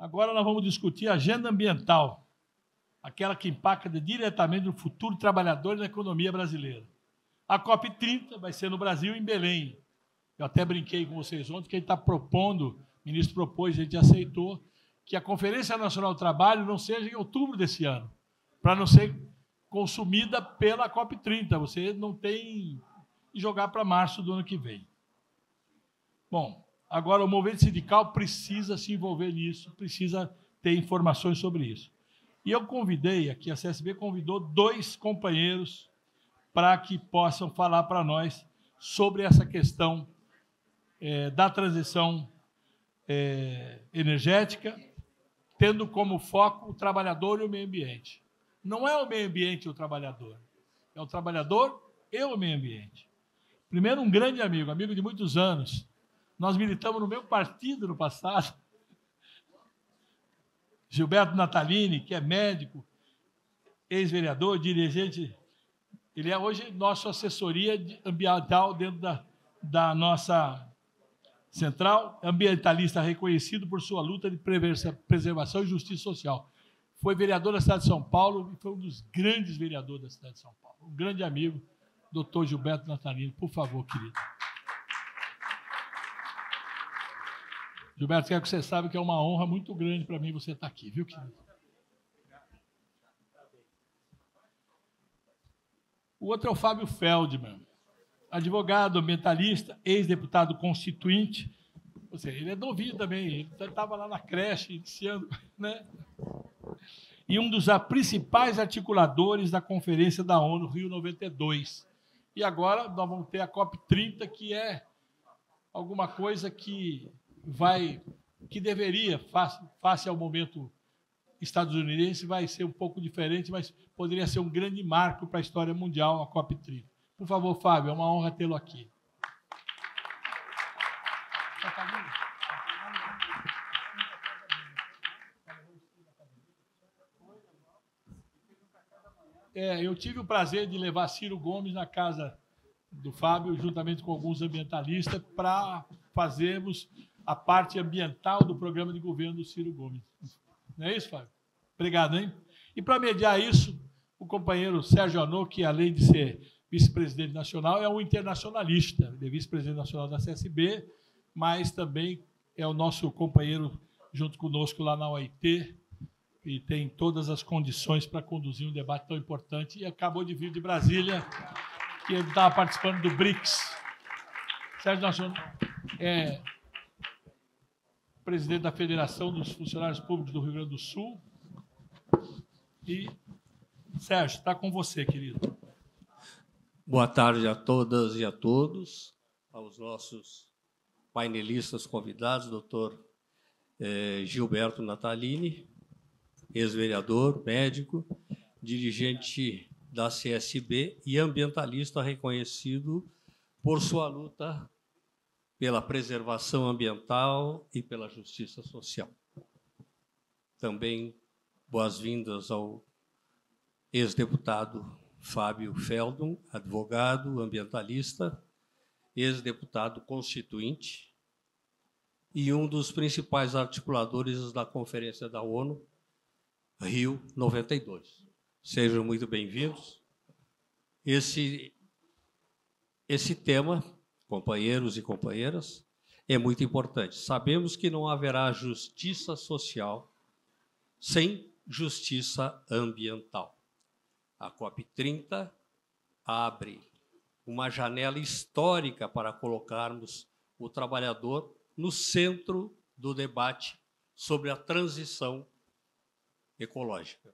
Agora nós vamos discutir a agenda ambiental, aquela que impacta diretamente no futuro trabalhador e na economia brasileira. A COP30 vai ser no Brasil, em Belém. Eu até brinquei com vocês ontem que ele está propondo, o ministro propôs, a gente aceitou, que a Conferência Nacional do Trabalho não seja em outubro desse ano, para não ser consumida pela COP30. Você não tem que jogar para março do ano que vem. Bom, agora o movimento sindical precisa se envolver nisso, precisa ter informações sobre isso. E eu convidei, aqui a CSB convidou 2 companheiros para que possam falar para nós sobre essa questão da transição energética, tendo como foco o trabalhador e o meio ambiente. Não é o meio ambiente e o trabalhador, é o trabalhador e o meio ambiente. Primeiro, um grande amigo, amigo de muitos anos. Nós militamos no mesmo partido no passado. Gilberto Natalini, que é médico, ex-vereador, dirigente. Ele é hoje nossa assessoria ambiental dentro da nossa central, ambientalista reconhecido por sua luta de preservação e justiça social. Foi vereador da cidade de São Paulo e foi um dos grandes vereadores da cidade de São Paulo. Um grande amigo, doutor Gilberto Natalini. Por favor, querido. Gilberto, quero que você saiba que é uma honra muito grande para mim você estar aqui, viu, querido? O outro é o Fábio Feldman, advogado, ambientalista, ex-deputado constituinte. Ou seja, ele é novinho também, ele estava lá na creche, iniciando, né? E um dos principais articuladores da Conferência da ONU Rio 92. E agora nós vamos ter a COP30, que é alguma coisa que deveria, face ao momento estadunidense, vai ser um pouco diferente, mas poderia ser um grande marco para a história mundial, a COP30. Por favor, Fábio, é uma honra tê-lo aqui. Eu tive o prazer de levar Ciro Gomes na casa do Fábio, juntamente com alguns ambientalistas, para fazermos a parte ambiental do programa de governo do Ciro Gomes. Não é isso, Fábio? Obrigado, hein? E para mediar isso, o companheiro Sérgio Anô, que além de ser vice-presidente nacional, é um internacionalista. Ele é vice-presidente nacional da CSB, mas também é o nosso companheiro junto conosco lá na OIT e tem todas as condições para conduzir um debate tão importante. E acabou de vir de Brasília, que ele estava participando do BRICS. Sérgio Nacional é presidente da Federação dos Funcionários Públicos do Rio Grande do Sul. E, Sérgio, está com você, querido. Boa tarde a todas e a todos, aos nossos painelistas convidados, doutor Gilberto Natalini, ex-vereador, médico, dirigente da CSB e ambientalista reconhecido por sua luta pela preservação ambiental e pela justiça social. Também boas-vindas ao ex-deputado Fábio Feldman, advogado, ambientalista, ex-deputado constituinte e um dos principais articuladores da Conferência da ONU, Rio 92. Sejam muito bem-vindos. Esse tema, companheiros e companheiras, é muito importante. Sabemos que não haverá justiça social sem justiça ambiental. A COP30 abre uma janela histórica para colocarmos o trabalhador no centro do debate sobre a transição ecológica.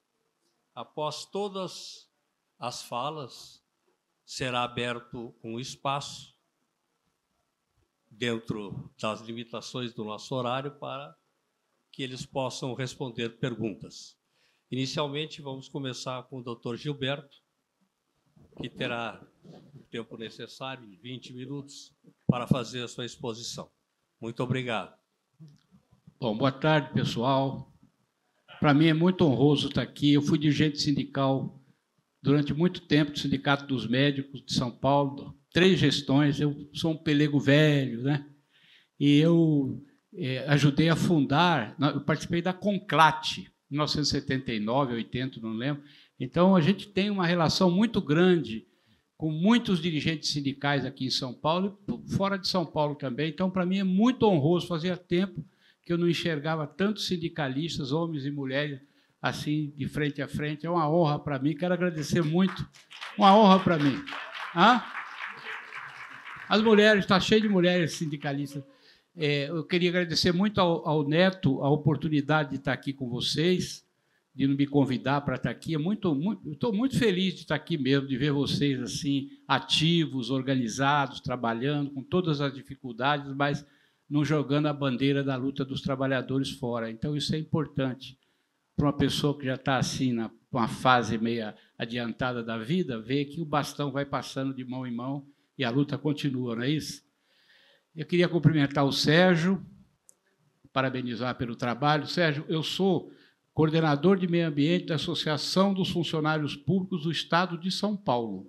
Após todas as falas, será aberto um espaço dentro das limitações do nosso horário para que eles possam responder perguntas. Inicialmente, vamos começar com o doutor Gilberto, que terá o tempo necessário, 20 minutos, para fazer a sua exposição. Muito obrigado. Bom, boa tarde, pessoal. Para mim é muito honroso estar aqui. Eu fui dirigente sindical durante muito tempo do Sindicato dos Médicos de São Paulo, 3 gestões. Eu sou um pelego velho, né? E eu ajudei a fundar, eu participei da Conclate, 1979, 80, não lembro. Então, a gente tem uma relação muito grande com muitos dirigentes sindicais aqui em São Paulo e fora de São Paulo também. Então, para mim, é muito honroso. Fazia tempo que eu não enxergava tantos sindicalistas, homens e mulheres, assim, de frente a frente. É uma honra para mim. Quero agradecer muito. Uma honra para mim. Hã? As mulheres, está cheio de mulheres sindicalistas. Eu queria agradecer muito ao Neto a oportunidade de estar aqui com vocês, de me convidar para estar aqui. Estou muito feliz de estar aqui mesmo, de ver vocês assim ativos, organizados, trabalhando com todas as dificuldades, mas não jogando a bandeira da luta dos trabalhadores fora. Então, isso é importante para uma pessoa que já está assim, numa fase meio adiantada da vida, ver que o bastão vai passando de mão em mão e a luta continua, não é isso? Eu queria cumprimentar o Sérgio, parabenizar pelo trabalho. Sérgio, eu sou coordenador de meio ambiente da Associação dos Funcionários Públicos do Estado de São Paulo.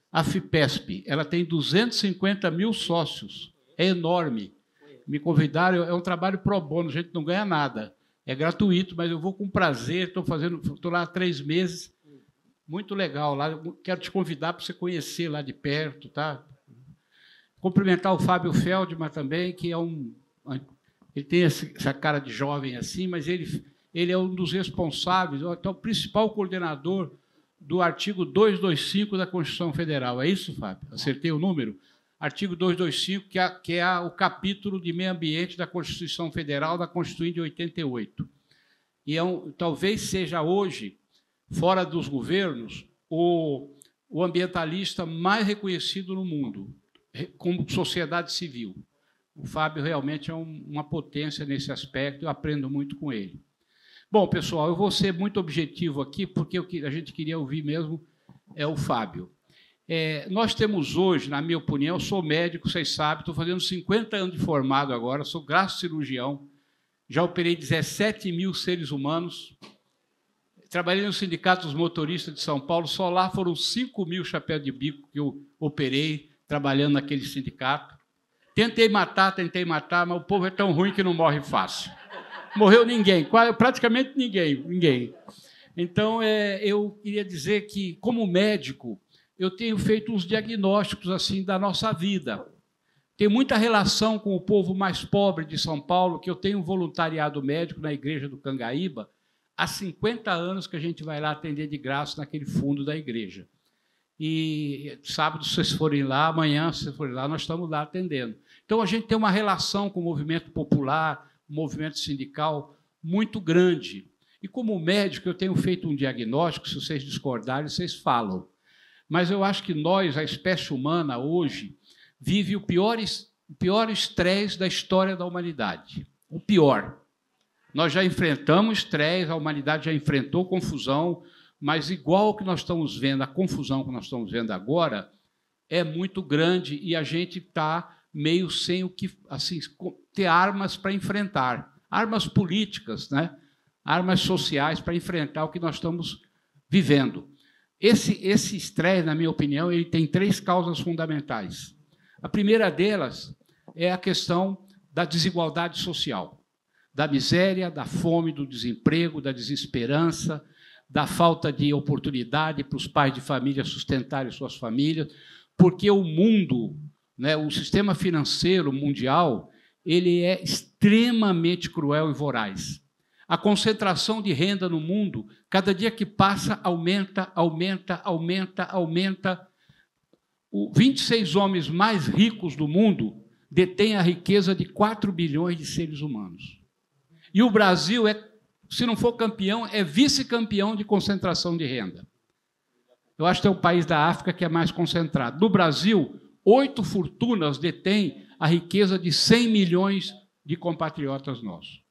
A FIPESP, ela tem 250 mil sócios, é enorme. Me convidaram, é um trabalho pro bono, a gente não ganha nada, é gratuito, mas eu vou com prazer, estou lá há 3 meses, muito legal lá, quero te convidar para você conhecer lá de perto, tá? Cumprimentar o Fábio Feldman também, que é ele tem essa cara de jovem assim, mas ele é um dos responsáveis, então, o principal coordenador do artigo 225 da Constituição Federal. É isso, Fábio? Acertei o número? Artigo 225, que é o capítulo de meio ambiente da Constituição Federal, da Constituinte de 88. E talvez seja hoje, fora dos governos, o ambientalista mais reconhecido no mundo, como sociedade civil. O Fábio realmente é uma potência nesse aspecto, eu aprendo muito com ele. Bom, pessoal, eu vou ser muito objetivo aqui, porque o que a gente queria ouvir mesmo é o Fábio. Nós temos hoje, na minha opinião, eu sou médico, vocês sabem, estou fazendo 50 anos de formado agora, sou gastrocirurgião, já operei 17 mil seres humanos, trabalhei no Sindicato dos Motoristas de São Paulo, só lá foram 5 mil chapéus de bico que eu operei, trabalhando naquele sindicato. Tentei matar, mas o povo é tão ruim que não morre fácil. Morreu ninguém, praticamente ninguém. Então, eu queria dizer que, como médico, eu tenho feito uns diagnósticos assim da nossa vida. Tem muita relação com o povo mais pobre de São Paulo, que eu tenho um voluntariado médico na igreja do Cangaíba, há 50 anos que a gente vai lá atender de graça naquele fundo da igreja. E sábado, se vocês forem lá, amanhã, se vocês forem lá, nós estamos lá atendendo. Então, a gente tem uma relação com o movimento popular, o movimento sindical muito grande. E, como médico, eu tenho feito um diagnóstico, se vocês discordarem, vocês falam. Mas eu acho que nós, a espécie humana, hoje, vive o pior estresse da história da humanidade. O pior. Nós já enfrentamos estresse, a humanidade já enfrentou confusão, mas, igual que nós estamos vendo, a confusão que nós estamos vendo agora é muito grande e a gente está meio sem o que, assim, ter armas para enfrentar, armas políticas, né? Armas sociais para enfrentar o que nós estamos vivendo. Esse estresse, na minha opinião, ele tem 3 causas fundamentais. A primeira delas é a questão da desigualdade social, da miséria, da fome, do desemprego, da desesperança, da falta de oportunidade para os pais de família sustentarem suas famílias, porque o mundo, né, o sistema financeiro mundial, ele é extremamente cruel e voraz. A concentração de renda no mundo, cada dia que passa, aumenta. Os 26 homens mais ricos do mundo detêm a riqueza de 4 bilhões de seres humanos. E o Brasil se não for campeão, é vice-campeão de concentração de renda. Eu acho que é o país da África que é mais concentrado. No Brasil, 8 fortunas detêm a riqueza de 100 milhões de compatriotas nossos.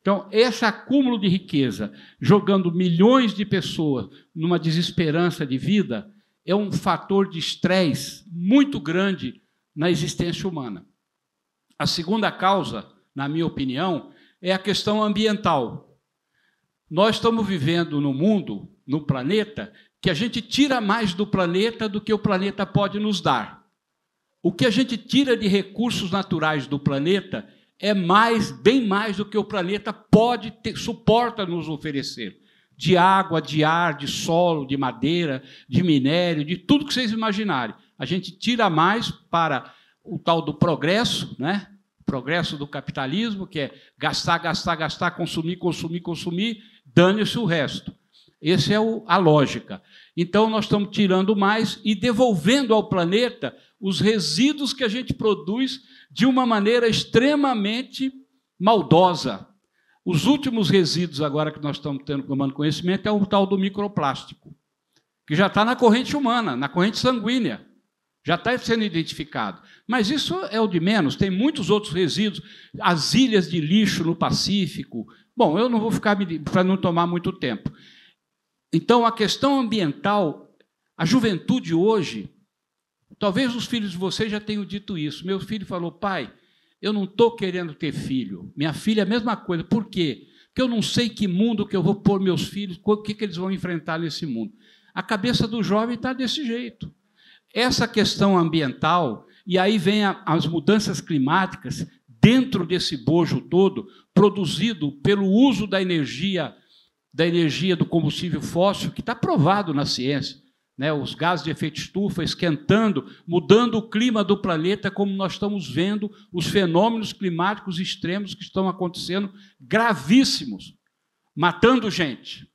Então, esse acúmulo de riqueza, jogando milhões de pessoas numa desesperança de vida, é um fator de estresse muito grande na existência humana. A segunda causa, na minha opinião, é a questão ambiental. Nós estamos vivendo no mundo, no planeta, que a gente tira mais do planeta do que o planeta pode nos dar. O que a gente tira de recursos naturais do planeta é bem mais do que o planeta suporta nos oferecer. De água, de ar, de solo, de madeira, de minério, de tudo que vocês imaginarem. A gente tira mais para o tal do progresso, né? Progresso do capitalismo, que é gastar, gastar, gastar, consumir, consumir, consumir, dane-se o resto. Essa é a lógica. Então, nós estamos tirando mais e devolvendo ao planeta os resíduos que a gente produz de uma maneira extremamente maldosa. Os últimos resíduos agora que nós estamos tomando conhecimento é o tal do microplástico, que já está na corrente humana, na corrente sanguínea. Já está sendo identificado. Mas isso é o de menos, tem muitos outros resíduos, as ilhas de lixo no Pacífico. Bom, eu não vou ficar para não tomar muito tempo. Então, a questão ambiental, a juventude hoje, talvez os filhos de vocês já tenham dito isso. Meu filho falou, pai, eu não estou querendo ter filho. Minha filha, a mesma coisa. Por quê? Porque eu não sei que mundo que eu vou pôr meus filhos, o que eles vão enfrentar nesse mundo. A cabeça do jovem está desse jeito. Essa questão ambiental, e aí vem as mudanças climáticas, dentro desse bojo todo, produzido pelo uso da energia do combustível fóssil, que está provado na ciência, né? Os gases de efeito estufa esquentando, mudando o clima do planeta, como nós estamos vendo os fenômenos climáticos extremos que estão acontecendo, gravíssimos, matando gente.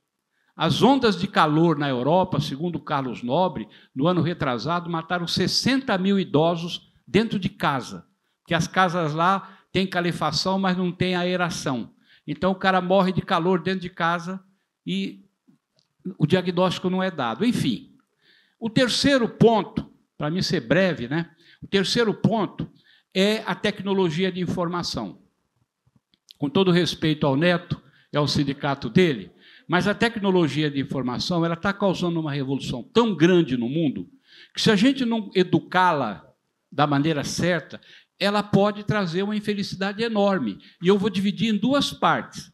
As ondas de calor na Europa, segundo Carlos Nobre, no ano retrasado, mataram 60 mil idosos dentro de casa, porque as casas lá têm calefação, mas não têm aeração. Então, o cara morre de calor dentro de casa e o diagnóstico não é dado. Enfim, o terceiro ponto, para mim ser breve, né? O terceiro ponto é a tecnologia de informação. Com todo respeito ao Neto e ao sindicato dele, mas a tecnologia de informação ela está causando uma revolução tão grande no mundo que, se a gente não educá-la da maneira certa, ela pode trazer uma infelicidade enorme. E eu vou dividir em duas partes.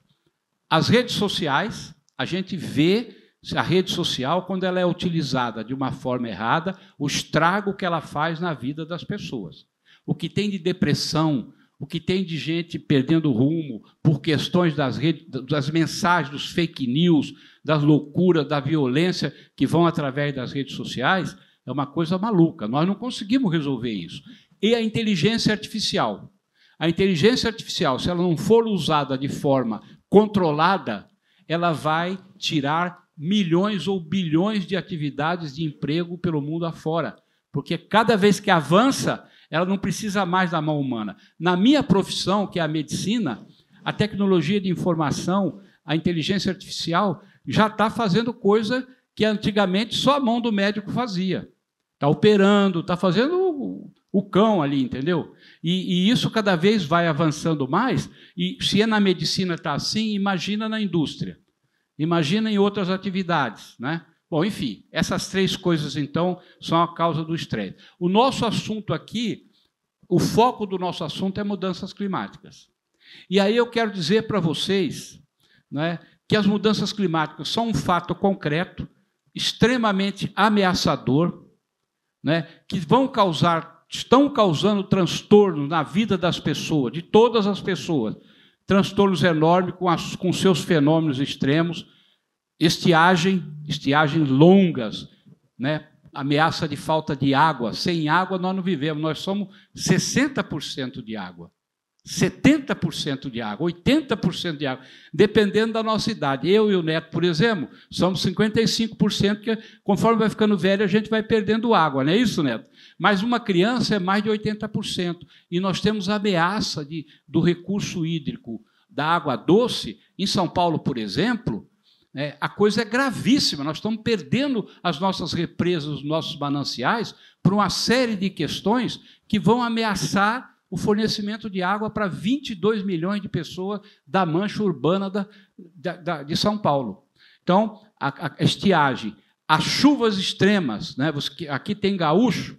As redes sociais, a gente vê a rede social, quando ela é utilizada de uma forma errada, o estrago que ela faz na vida das pessoas. O que tem de depressão, o que tem de gente perdendo rumo por questões das mensagens, dos fake news, das loucuras, da violência que vão através das redes sociais, é uma coisa maluca. Nós não conseguimos resolver isso. E a inteligência artificial. A inteligência artificial, se ela não for usada de forma controlada, ela vai tirar milhões ou bilhões de atividades de emprego pelo mundo afora. Porque cada vez que avança, ela não precisa mais da mão humana. Na minha profissão, que é a medicina, a tecnologia de informação, a inteligência artificial, já está fazendo coisa que antigamente só a mão do médico fazia. Está operando, está fazendo o cão ali, entendeu? E isso cada vez vai avançando mais, e se na medicina está assim, imagina na indústria. Imagina em outras atividades, né? Bom, enfim, essas três coisas, então, são a causa do estresse. O nosso assunto aqui, o foco do nosso assunto é mudanças climáticas. E aí eu quero dizer para vocês, né, que as mudanças climáticas são um fato concreto, extremamente ameaçador, né, que estão causando transtornos na vida das pessoas, de todas as pessoas, transtornos enormes com seus fenômenos extremos, estiagens longas, né? Ameaça de falta de água. Sem água nós não vivemos, nós somos 60% de água, 70% de água, 80% de água, dependendo da nossa idade. Eu e o Neto, por exemplo, somos 55%, que conforme vai ficando velho, a gente vai perdendo água, não é isso, Neto? Mas uma criança é mais de 80%. E nós temos a ameaça do recurso hídrico, da água doce. Em São Paulo, por exemplo, a coisa é gravíssima. Nós estamos perdendo as nossas represas, os nossos mananciais, por uma série de questões que vão ameaçar o fornecimento de água para 22 milhões de pessoas da mancha urbana de São Paulo. Então, a estiagem, as chuvas extremas, né? Aqui tem gaúcho,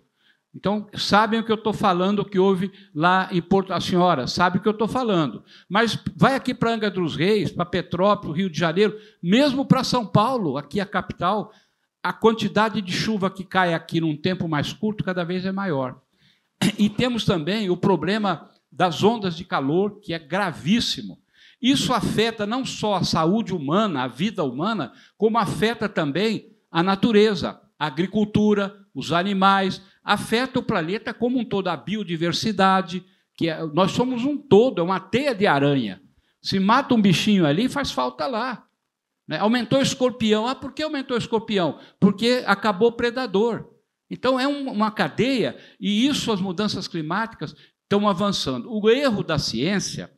então sabem o que eu estou falando, o que houve lá em Porto, a senhora sabe o que eu estou falando. Mas vai aqui para Angra dos Reis, para Petrópolis, Rio de Janeiro, mesmo para São Paulo, aqui a capital, a quantidade de chuva que cai aqui num tempo mais curto cada vez é maior. E temos também o problema das ondas de calor, que é gravíssimo. Isso afeta não só a saúde humana, a vida humana, como afeta também a natureza, a agricultura, os animais, afeta o planeta como um todo, a biodiversidade, nós somos um todo, é uma teia de aranha. Se mata um bichinho ali, faz falta lá. Aumentou o escorpião. Ah, por que aumentou o escorpião? Porque acabou o predador. Então, é uma cadeia, e isso, as mudanças climáticas estão avançando. O erro da ciência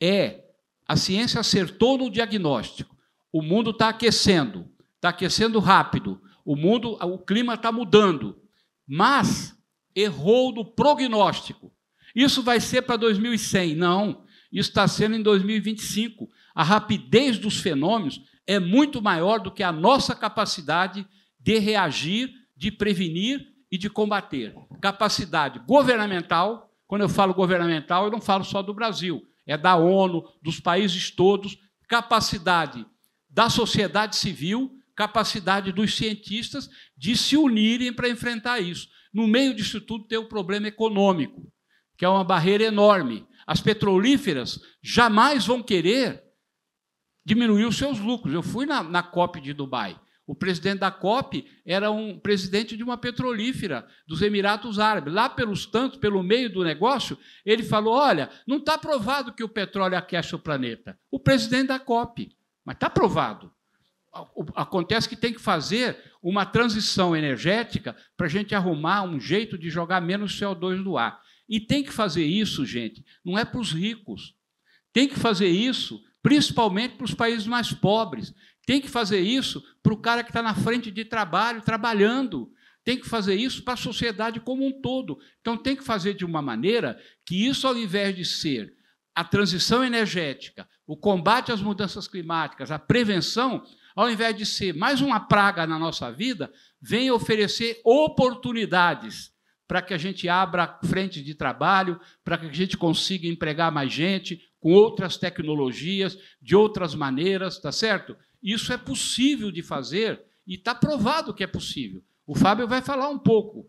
é, a ciência acertou no diagnóstico. O mundo está aquecendo rápido, o clima está mudando, mas errou no prognóstico. Isso vai ser para 2100. Não, isso está sendo em 2025. A rapidez dos fenômenos é muito maior do que a nossa capacidade de reagir, de prevenir e de combater. Capacidade governamental, quando eu falo governamental, eu não falo só do Brasil, é da ONU, dos países todos, capacidade da sociedade civil, capacidade dos cientistas de se unirem para enfrentar isso. No meio disso tudo tem o problema econômico, que é uma barreira enorme. As petrolíferas jamais vão querer diminuir os seus lucros. Eu fui na COP de Dubai. O presidente da COP era um presidente de uma petrolífera dos Emirados Árabes. Lá pelos tantos, pelo meio do negócio, ele falou, olha, não está provado que o petróleo aquece o planeta. O presidente da COP. Mas está provado. Acontece que tem que fazer uma transição energética para a gente arrumar um jeito de jogar menos CO2 no ar. E tem que fazer isso, gente, não é para os ricos. Tem que fazer isso principalmente para os países mais pobres. Tem que fazer isso para o cara que está na frente de trabalho, trabalhando. Tem que fazer isso para a sociedade como um todo. Então, tem que fazer de uma maneira que isso, ao invés de ser a transição energética, o combate às mudanças climáticas, a prevenção, ao invés de ser mais uma praga na nossa vida, venha oferecer oportunidades para que a gente abra frente de trabalho, para que a gente consiga empregar mais gente com outras tecnologias, de outras maneiras, tá certo? Isso é possível de fazer e está provado que é possível. O Fábio vai falar um pouco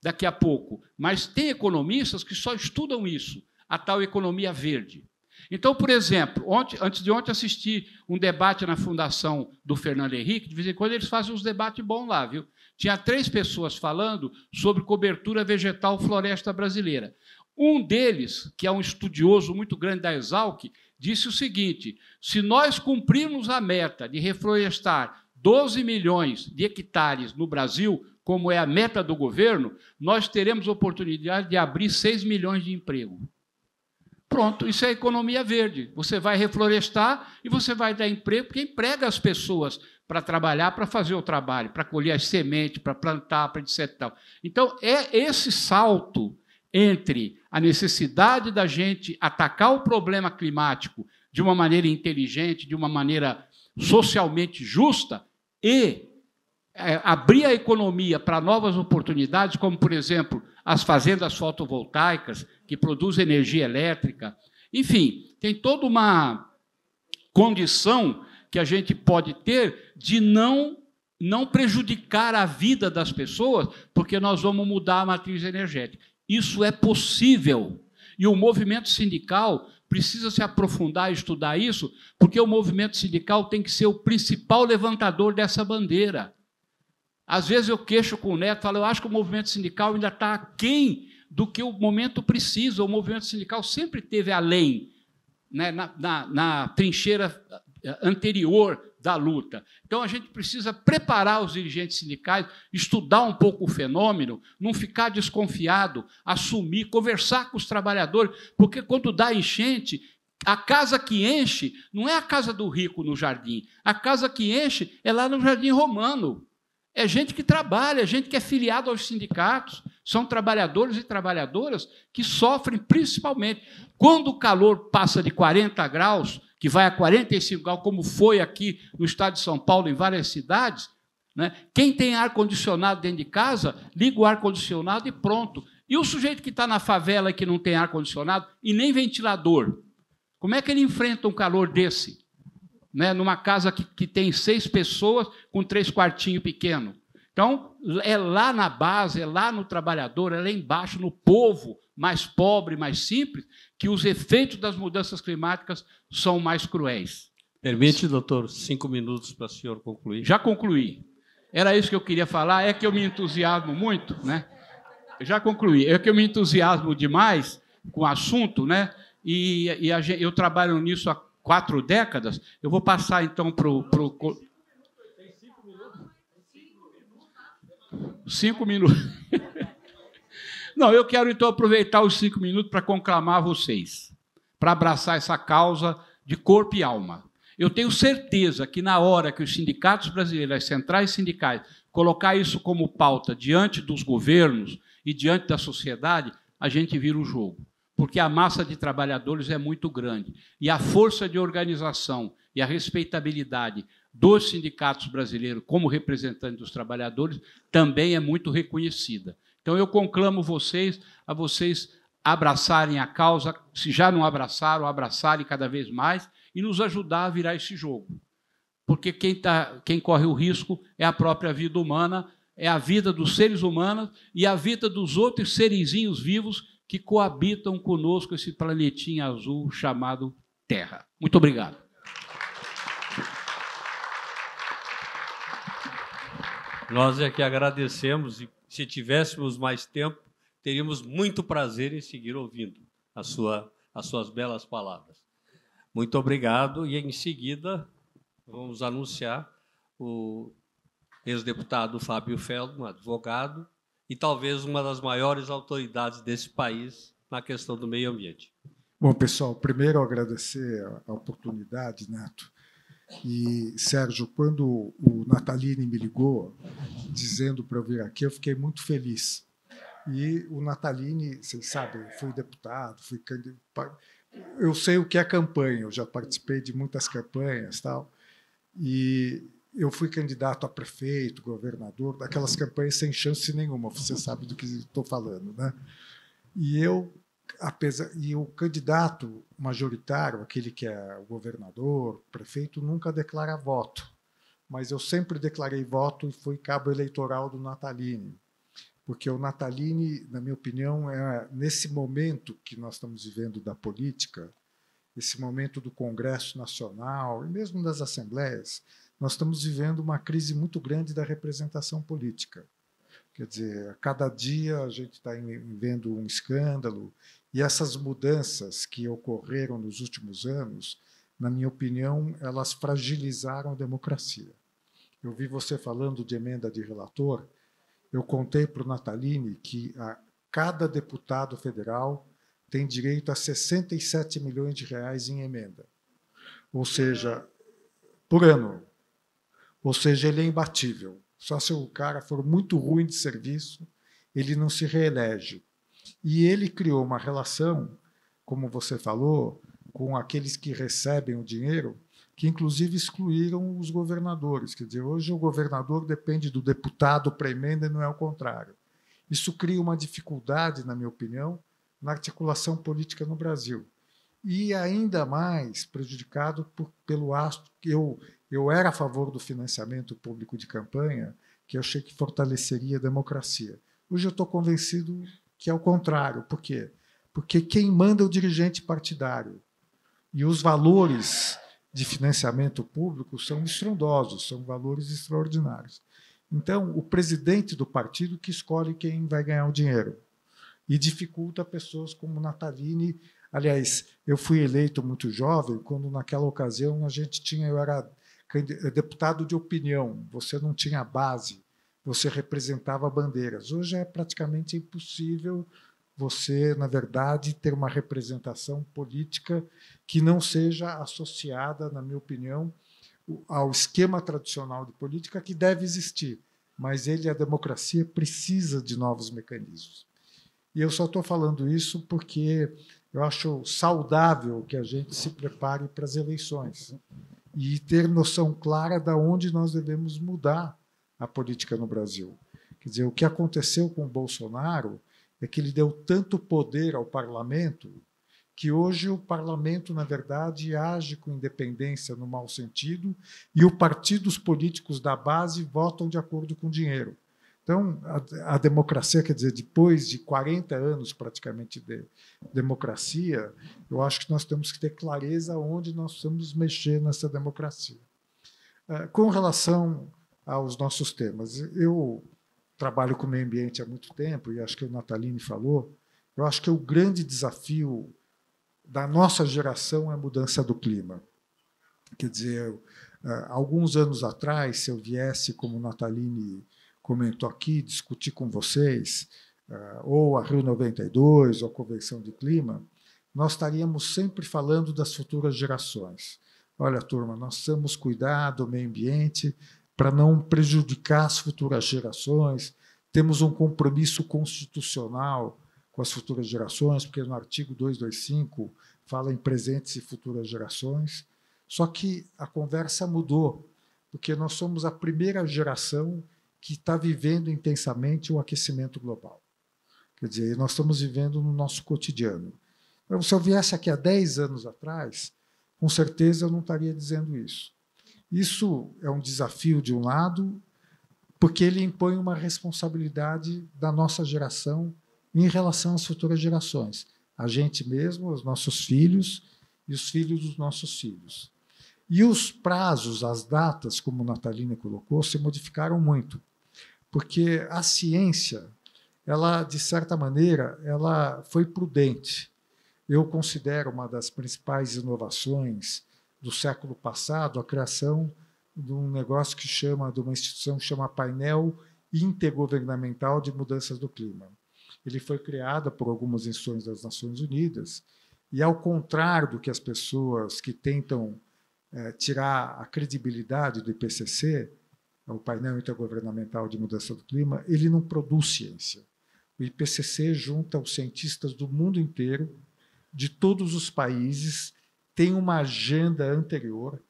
daqui a pouco, mas tem economistas que só estudam isso, a tal economia verde. Então, por exemplo, antes de ontem assisti um debate na Fundação do Fernando Henrique, de vez em quando eles fazem uns debates bons lá, viu? Tinha 3 pessoas falando sobre cobertura vegetal floresta brasileira. Um deles, que é um estudioso muito grande da Exalc, disse o seguinte, se nós cumprirmos a meta de reflorestar 12 milhões de hectares no Brasil, como é a meta do governo, nós teremos oportunidade de abrir 6 milhões de emprego. Pronto, isso é economia verde. Você vai reflorestar e você vai dar emprego, porque emprega as pessoas para trabalhar, para fazer o trabalho, para colher as sementes, para plantar, para etc. Então, é esse salto entre a necessidade da gente atacar o problema climático de uma maneira inteligente, de uma maneira socialmente justa, e abrir a economia para novas oportunidades, como, por exemplo, as fazendas fotovoltaicas, que produzem energia elétrica. Enfim, tem toda uma condição que a gente pode ter de não prejudicar a vida das pessoas, porque nós vamos mudar a matriz energética. Isso é possível. E o movimento sindical precisa se aprofundar e estudar isso, porque o movimento sindical tem que ser o principal levantador dessa bandeira. Às vezes eu queixo com o Neto, falo, eu acho que o movimento sindical ainda está aquém do que o momento precisa. O movimento sindical sempre esteve além, né, na trincheira anterior da luta. Então, a gente precisa preparar os dirigentes sindicais, estudar um pouco o fenômeno, não ficar desconfiado, assumir, conversar com os trabalhadores, porque quando dá enchente, a casa que enche não é a casa do rico no jardim, a casa que enche é lá no Jardim Romano. É gente que trabalha, é gente que é filiada aos sindicatos, são trabalhadores e trabalhadoras que sofrem principalmente. Quando o calor passa de 40 graus, que vai a 45 graus, como foi aqui no estado de São Paulo, em várias cidades, né? Quem tem ar-condicionado dentro de casa, liga o ar-condicionado e pronto. E o sujeito que está na favela e que não tem ar-condicionado e nem ventilador, como é que ele enfrenta um calor desse? Né, numa casa que tem 6 pessoas com 3 quartinhos pequenos. Então, é lá na base, é lá no trabalhador, é lá embaixo, no povo mais pobre, mais simples, que os efeitos das mudanças climáticas são mais cruéis. Permite, doutor, 5 minutos para o senhor concluir. Já concluí. Era isso que eu queria falar. É que eu me entusiasmo muito, né? Eu já concluí. É que eu me entusiasmo demais com o assunto, né? Eu trabalho nisso há 4 décadas. Eu vou passar, então, para o... Tem 5 minutos? 5 minutos. Não, eu quero, então, aproveitar os 5 minutos para conclamar vocês, para abraçar essa causa de corpo e alma. Eu tenho certeza que, na hora que os sindicatos brasileiros, as centrais sindicais, colocar isso como pauta diante dos governos e diante da sociedade, a gente vira o jogo. Porque a massa de trabalhadores é muito grande. E a força de organização e a respeitabilidade dos sindicatos brasileiros como representantes dos trabalhadores também é muito reconhecida. Então, eu conclamo vocês a vocês abraçarem a causa, se já não abraçaram, abraçarem cada vez mais e nos ajudar a virar esse jogo. Porque quem corre o risco é a própria vida humana, é a vida dos seres humanos e a vida dos outros serizinhos vivos que coabitam conosco esse planetinha azul chamado Terra. Muito obrigado. Nós é que agradecemos e, se tivéssemos mais tempo, teríamos muito prazer em seguir ouvindo as suas belas palavras. Muito obrigado. E, em seguida, vamos anunciar o ex-deputado Fábio Feldman, advogado, e talvez uma das maiores autoridades desse país na questão do meio ambiente. Bom, pessoal, primeiro agradecer a oportunidade, Neto. E, Sérgio, quando o Natalini me ligou, dizendo para eu vir aqui, eu fiquei muito feliz. E o Natalini, vocês sabem, fui deputado, fui candidato. Eu sei o que é campanha, eu já participei de muitas campanhas, tal, e eu fui candidato a prefeito, governador, daquelas campanhas sem chance nenhuma, você sabe do que estou falando, né? E o candidato majoritário, aquele que é o governador, prefeito, nunca declara voto, mas eu sempre declarei voto e fui cabo eleitoral do Natalini. Porque o Natalini, na minha opinião, nesse momento que nós estamos vivendo da política, esse momento do Congresso Nacional e mesmo das assembleias, nós estamos vivendo uma crise muito grande da representação política. Quer dizer, a cada dia a gente está vendo um escândalo, e essas mudanças que ocorreram nos últimos anos, na minha opinião, elas fragilizaram a democracia. Eu vi você falando de emenda de relator. Eu contei para o Natalini que cada deputado federal tem direito a 67 milhões de reais em emenda. Ou seja, por ano. Ou seja, ele é imbatível. Só se o cara for muito ruim de serviço, ele não se reelege. E ele criou uma relação, como você falou, com aqueles que recebem o dinheiro, que inclusive excluíram os governadores. Quer dizer, hoje o governador depende do deputado para emenda e não é o contrário. Isso cria uma dificuldade, na minha opinião, na articulação política no Brasil. E ainda mais prejudicado pelo ato que eu era a favor do financiamento público de campanha, que eu achei que fortaleceria a democracia. Hoje eu estou convencido que é o contrário. Por quê? Porque quem manda é o dirigente partidário. E os valores de financiamento público são estrondosos, são valores extraordinários. Então, o presidente do partido que escolhe quem vai ganhar o dinheiro e dificulta pessoas como Natalini. Aliás, eu fui eleito muito jovem, quando naquela ocasião eu era deputado de opinião, você não tinha base, você representava bandeiras. Hoje é praticamente impossível você, na verdade, ter uma representação política que não seja associada, na minha opinião, ao esquema tradicional de política que deve existir, mas a democracia precisa de novos mecanismos. E eu só estou falando isso porque eu acho saudável que a gente se prepare para as eleições e ter noção clara de onde nós devemos mudar a política no Brasil. Quer dizer, o que aconteceu com o Bolsonaro é que ele deu tanto poder ao parlamento que hoje o parlamento, na verdade, age com independência no mau sentido e os partidos políticos da base votam de acordo com o dinheiro. Então, a democracia, quer dizer, depois de 40 anos praticamente de democracia, eu acho que nós temos que ter clareza onde nós precisamos mexer nessa democracia. Com relação aos nossos temas, eu trabalho com o meio ambiente há muito tempo, e acho que o Natalini falou, eu acho que o grande desafio da nossa geração é a mudança do clima. Quer dizer, alguns anos atrás, se eu viesse, como o Natalini comentou aqui, discutir com vocês, ou a Rio 92, ou a Convenção de Clima, nós estaríamos sempre falando das futuras gerações. Olha, turma, nós precisamos cuidar do meio ambiente para não prejudicar as futuras gerações. Temos um compromisso constitucional com as futuras gerações, porque no artigo 225 fala em presentes e futuras gerações. Só que a conversa mudou, porque nós somos a primeira geração que está vivendo intensamente o aquecimento global. Quer dizer, nós estamos vivendo no nosso cotidiano. Então, se eu viesse aqui há 10 anos atrás, com certeza eu não estaria dizendo isso. Isso é um desafio, de um lado, porque ele impõe uma responsabilidade da nossa geração em relação às futuras gerações. A gente mesmo, os nossos filhos e os filhos dos nossos filhos. E os prazos, as datas, como a Natalina colocou, se modificaram muito, porque a ciência, ela, de certa maneira, ela foi prudente. Eu considero uma das principais inovações do século passado a criação de um negócio que chama, de uma instituição que chama Painel Intergovernamental de Mudanças do Clima. Ele foi criado por algumas instituições das Nações Unidas e, ao contrário do que as pessoas que tentam tirar a credibilidade do IPCC, o Painel Intergovernamental de Mudança do Clima, ele não produz ciência. O IPCC junta os cientistas do mundo inteiro, de todos os países, tem uma agenda anterior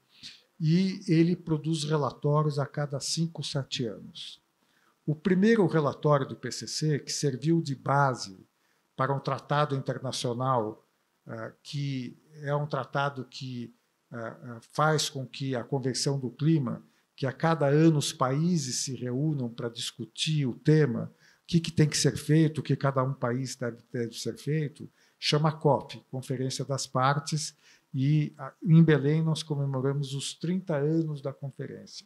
e ele produz relatórios a cada 5, 7 anos. O primeiro relatório do IPCC, que serviu de base para um tratado internacional, que é um tratado que faz com que a Convenção do Clima, que a cada ano os países se reúnam para discutir o tema, o que tem que ser feito, o que cada país deve ser feito, chama COP, Conferência das Partes, e em Belém nós comemoramos os 30 anos da conferência,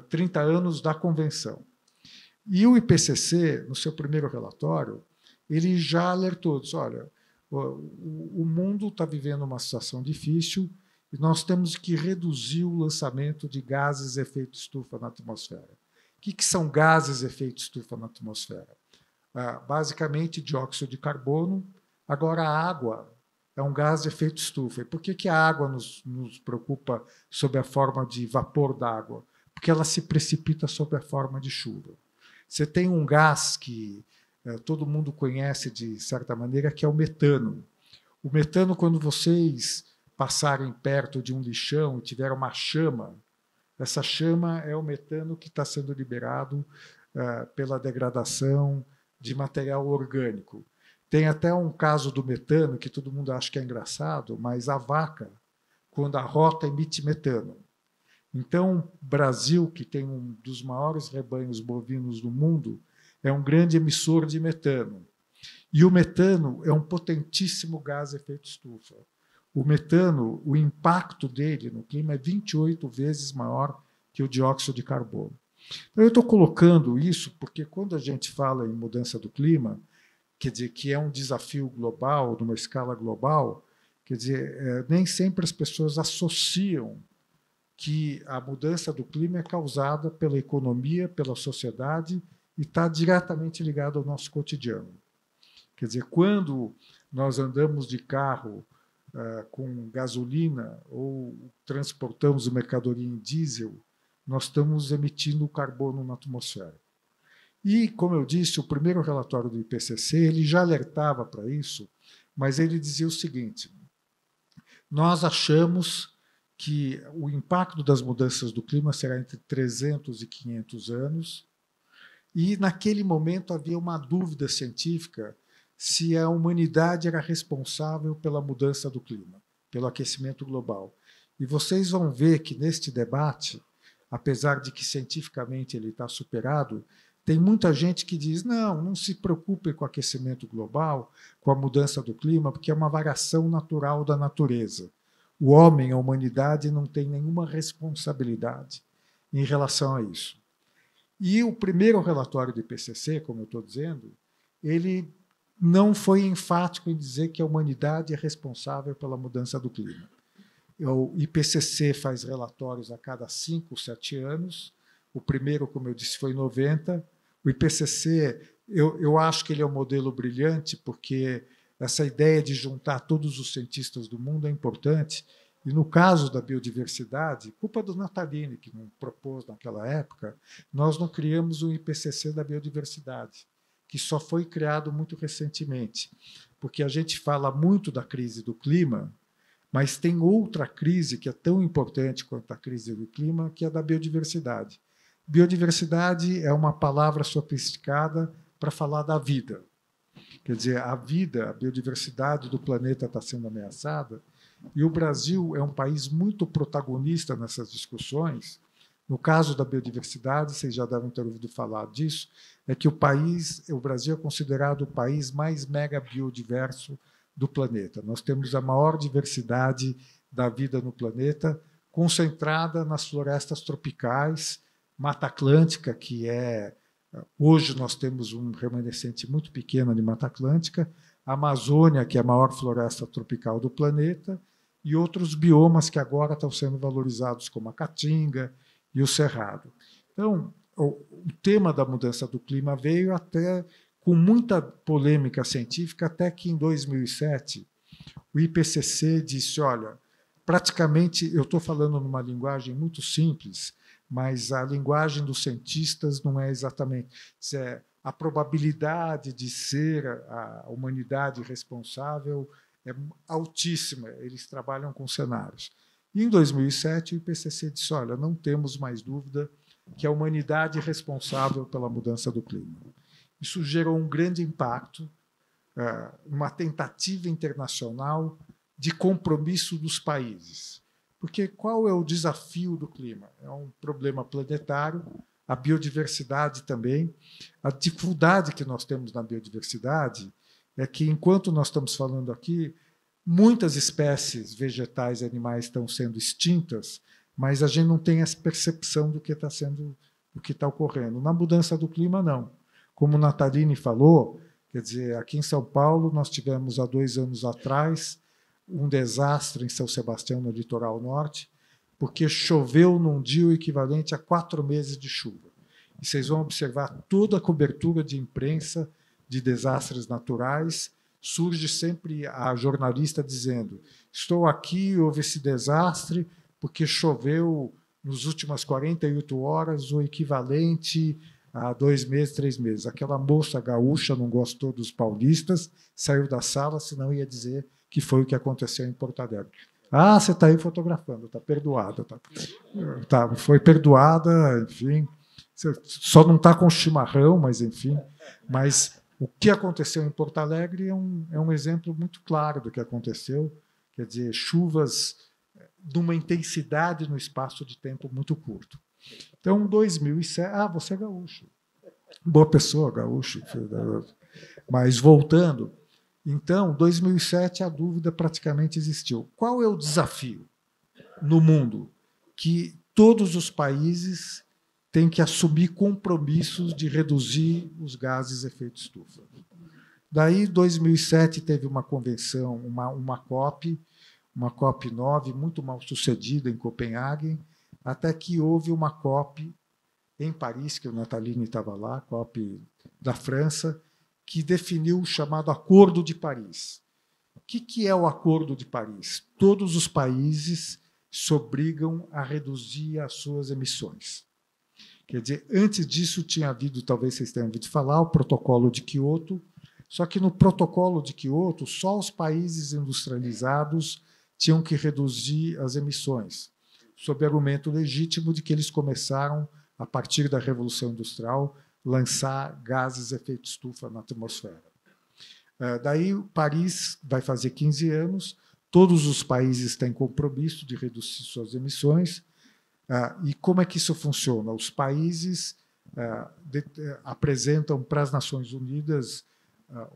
30 anos da convenção. E o IPCC, no seu primeiro relatório, ele já alertou, disse, olha, o mundo está vivendo uma situação difícil e nós temos que reduzir o lançamento de gases de efeito estufa na atmosfera. O que são gases de efeito estufa na atmosfera? Basicamente, dióxido de carbono. Agora, a água é um gás de efeito estufa. E por que a água nos preocupa sob a forma de vapor d'água? Porque ela se precipita sob a forma de chuva. Você tem um gás que todo mundo conhece de certa maneira, que é o metano. O metano, quando vocês passarem perto de um lixão e tiver uma chama, essa chama é o metano que está sendo liberado pela degradação de material orgânico. Tem até um caso do metano que todo mundo acha que é engraçado, mas a vaca, quando arrota, emite metano. Então, o Brasil, que tem um dos maiores rebanhos bovinos do mundo, é um grande emissor de metano. E o metano é um potentíssimo gás de efeito estufa. O metano, o impacto dele no clima é 28 vezes maior que o dióxido de carbono. Então, eu estou colocando isso porque, quando a gente fala em mudança do clima, quer dizer, que é um desafio global, numa escala global, quer dizer, nem sempre as pessoas associam que a mudança do clima é causada pela economia, pela sociedade, e está diretamente ligada ao nosso cotidiano. Quer dizer, quando nós andamos de carro com gasolina ou transportamos mercadoria em diesel, nós estamos emitindo carbono na atmosfera. E, como eu disse, o primeiro relatório do IPCC ele já alertava para isso, mas ele dizia o seguinte: nós achamos que o impacto das mudanças do clima será entre 300 e 500 anos, e, naquele momento, havia uma dúvida científica se a humanidade era responsável pela mudança do clima, pelo aquecimento global. E vocês vão ver que, neste debate, apesar de que cientificamente ele está superado, Tem muita gente que diz, não se preocupe com o aquecimento global, com a mudança do clima, porque é uma variação natural da natureza. O homem, a humanidade, não tem nenhuma responsabilidade em relação a isso. E o primeiro relatório do IPCC, como eu estou dizendo, ele não foi enfático em dizer que a humanidade é responsável pela mudança do clima. O IPCC faz relatórios a cada 5, 7 anos. O primeiro, como eu disse, foi em 90. O IPCC, eu acho que ele é um modelo brilhante, porque essa ideia de juntar todos os cientistas do mundo é importante. E, no caso da biodiversidade, culpa do Natalini, que não propôs naquela época, nós não criamos o IPCC da biodiversidade, que só foi criado muito recentemente, porque a gente fala muito da crise do clima, mas tem outra crise que é tão importante quanto a crise do clima, que é a da biodiversidade. Biodiversidade é uma palavra sofisticada para falar da vida. Quer dizer, a vida, a biodiversidade do planeta está sendo ameaçada, e o Brasil é um país muito protagonista nessas discussões. No caso da biodiversidade, vocês já devem ter ouvido falar disso, é que o Brasil é considerado o país mais mega biodiverso do planeta. Nós temos a maior diversidade da vida no planeta, concentrada nas florestas tropicais, Mata Atlântica, que é... Hoje nós temos um remanescente muito pequeno de Mata Atlântica, a Amazônia, que é a maior floresta tropical do planeta, e outros biomas que agora estão sendo valorizados, como a Caatinga e o Cerrado. Então, o tema da mudança do clima veio até com muita polêmica científica, até que, em 2007, o IPCC disse, olha, praticamente, eu estou falando numa linguagem muito simples, mas a linguagem dos cientistas não é exatamente... A probabilidade de ser a humanidade responsável é altíssima, eles trabalham com cenários. E, em 2007, o IPCC disse, olha, não temos mais dúvida que a humanidade é responsável pela mudança do clima. Isso gerou um grande impacto, uma tentativa internacional de compromisso dos países. Porque qual é o desafio do clima? É um problema planetário, a biodiversidade também. A dificuldade que nós temos na biodiversidade é que, enquanto nós estamos falando aqui, muitas espécies vegetais e animais estão sendo extintas, mas a gente não tem essa percepção do que está ocorrendo. Na mudança do clima, não. Como o Natalini falou, quer dizer, aqui em São Paulo, nós tivemos, há 2 anos atrás, um desastre em São Sebastião, no litoral norte, porque choveu num dia o equivalente a 4 meses de chuva. E vocês vão observar toda a cobertura de imprensa de desastres naturais, surge sempre a jornalista dizendo, estou aqui, houve esse desastre, porque choveu nas últimas 48 horas o equivalente a 2 meses, 3 meses. Aquela moça gaúcha não gostou dos paulistas, saiu da sala, senão ia dizer que foi o que aconteceu em Porto Alegre. Ah, você está aí fotografando, está perdoada. Foi perdoada, enfim. Só não está com chimarrão, mas, enfim. Mas o que aconteceu em Porto Alegre é um exemplo muito claro do que aconteceu. Quer dizer, chuvas de uma intensidade no espaço de tempo muito curto. Então, 2007... Ah, você é gaúcho. Boa pessoa, gaúcho. Mas, voltando... Então, 2007, a dúvida praticamente existiu. Qual é o desafio no mundo? Que todos os países têm que assumir compromissos de reduzir os gases de efeito estufa. Daí, 2007, teve uma convenção, uma COP 9, muito mal sucedida em Copenhague, até que houve uma COP em Paris, que o Natalini estava lá, COP da França, que definiu o chamado Acordo de Paris. O que é o Acordo de Paris? Todos os países se obrigam a reduzir as suas emissões. Quer dizer, antes disso tinha havido, talvez vocês tenham ouvido falar, o Protocolo de Quioto, só que no Protocolo de Quioto só os países industrializados tinham que reduzir as emissões, sob argumento legítimo de que eles começaram, a partir da Revolução Industrial, lançar gases de efeito estufa na atmosfera. Daí, Paris vai fazer 15 anos, todos os países têm compromisso de reduzir suas emissões. E como é que isso funciona? Os países apresentam para as Nações Unidas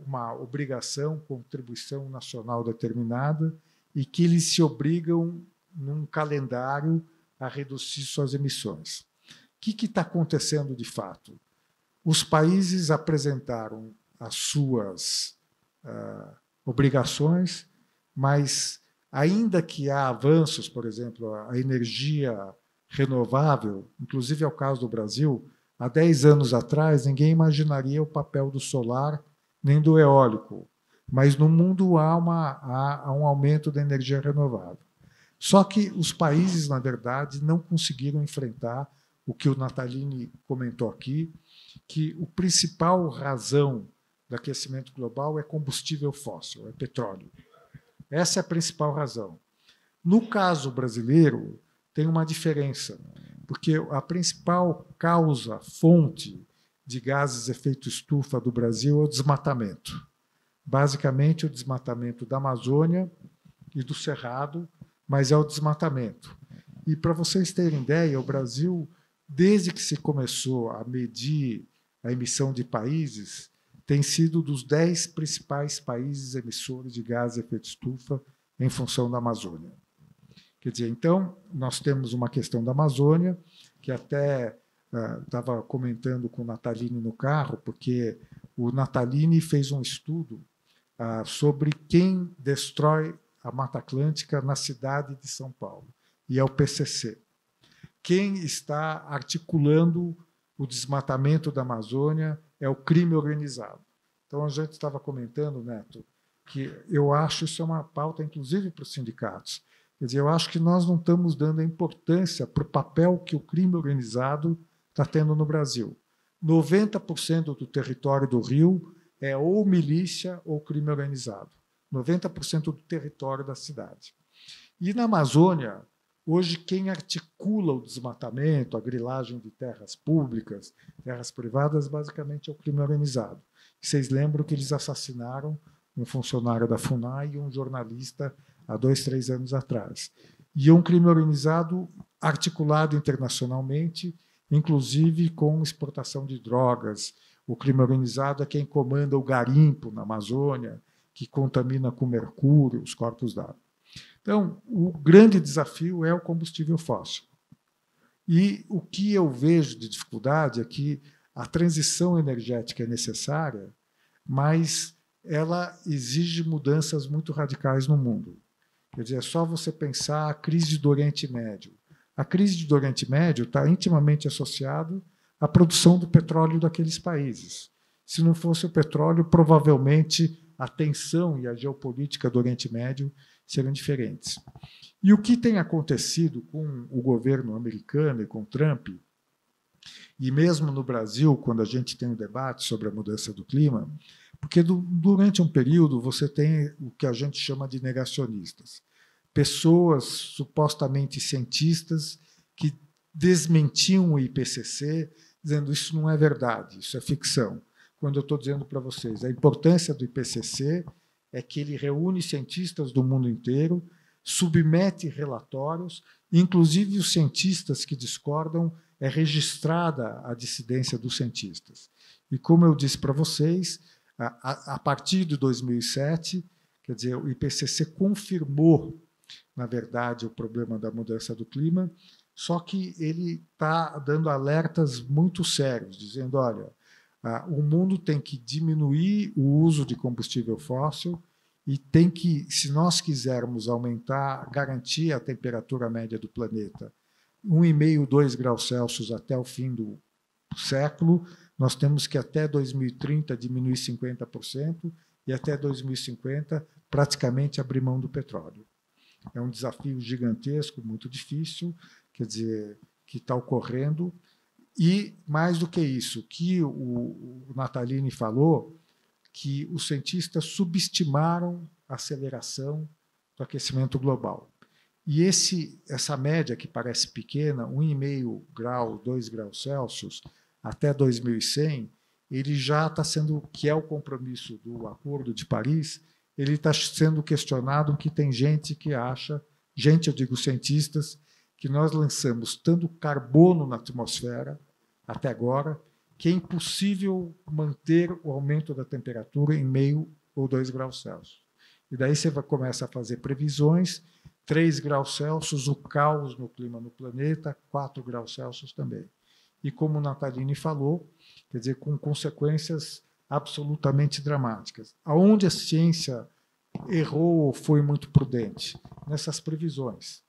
uma obrigação, contribuição nacional determinada, e que eles se obrigam, num calendário, a reduzir suas emissões. O que está acontecendo de fato? Os países apresentaram as suas obrigações, mas, ainda que há avanços, por exemplo, a energia renovável, inclusive é o caso do Brasil, há 10 anos atrás, ninguém imaginaria o papel do solar nem do eólico, mas no mundo há um aumento da energia renovável. Só que os países, na verdade, não conseguiram enfrentar o que o Natalini comentou aqui, que a principal razão do aquecimento global é combustível fóssil, é petróleo. Essa é a principal razão. No caso brasileiro, tem uma diferença, porque a principal causa, fonte de gases de efeito estufa do Brasil é o desmatamento. Basicamente, o desmatamento da Amazônia e do Cerrado, mas é o desmatamento. E, para vocês terem ideia, o Brasil, desde que se começou a medir a emissão de países, tem sido dos 10 principais países emissores de gases de efeito estufa em função da Amazônia. Quer dizer, então, nós temos uma questão da Amazônia, que até estava comentando com o Natalini no carro, porque o Natalini fez um estudo sobre quem destrói a Mata Atlântica na cidade de São Paulo, e é o PCC. Quem está articulando o desmatamento da Amazônia é o crime organizado. Então, a gente estava comentando, Neto, que eu acho isso é uma pauta, inclusive, para os sindicatos. Quer dizer, eu acho que nós não estamos dando a importância para o papel que o crime organizado está tendo no Brasil. 90% do território do Rio é ou milícia ou crime organizado. 90% do território da cidade. E na Amazônia, hoje, quem articula o desmatamento, a grilagem de terras públicas, terras privadas, basicamente é o crime organizado. Vocês lembram que eles assassinaram um funcionário da FUNAI e um jornalista há 2, 3 anos atrás. E é um crime organizado articulado internacionalmente, inclusive com exportação de drogas. O crime organizado é quem comanda o garimpo na Amazônia, que contamina com mercúrio os corpos d'água. Então, o grande desafio é o combustível fóssil. E o que eu vejo de dificuldade é que a transição energética é necessária, mas ela exige mudanças muito radicais no mundo. Quer dizer, é só você pensar a crise do Oriente Médio. A crise do Oriente Médio está intimamente associada à produção do petróleo daqueles países. Se não fosse o petróleo, provavelmente a tensão e a geopolítica do Oriente Médio seriam diferentes. E o que tem acontecido com o governo americano e com Trump, e mesmo no Brasil, quando a gente tem um debate sobre a mudança do clima, porque durante um período você tem o que a gente chama de negacionistas, pessoas supostamente cientistas que desmentiam o IPCC, dizendo isso não é verdade, isso é ficção. Quando eu estou dizendo para vocês, a importância do IPCC é que ele reúne cientistas do mundo inteiro, submete relatórios, inclusive os cientistas que discordam, é registrada a dissidência dos cientistas. E, como eu disse para vocês, a partir de 2007, quer dizer, o IPCC confirmou, na verdade, o problema da mudança do clima, só que ele está dando alertas muito sérios, dizendo, olha, o mundo tem que diminuir o uso de combustível fóssil e tem que, se nós quisermos aumentar, garantir a temperatura média do planeta 1,5, 2 graus Celsius até o fim do século, nós temos que, até 2030, diminuir 50% e, até 2050, praticamente abrir mão do petróleo. É um desafio gigantesco, muito difícil, quer dizer, que está ocorrendo. E, mais do que isso, que o Natalini falou, que os cientistas subestimaram a aceleração do aquecimento global. E essa média, que parece pequena, 1,5 grau, 2 graus Celsius, até 2100, ele já está sendo, que é o compromisso do Acordo de Paris, ele está sendo questionado, que tem gente que acha, gente, eu digo cientistas, que nós lançamos tanto carbono na atmosfera, até agora, que é impossível manter o aumento da temperatura em 0,5 ou 2 graus Celsius. E daí você começa a fazer previsões, 3 graus Celsius, o caos no clima no planeta, 4 graus Celsius também. E como o Natalini falou, quer dizer, com consequências absolutamente dramáticas. Aonde a ciência errou ou foi muito prudente? Nessas previsões.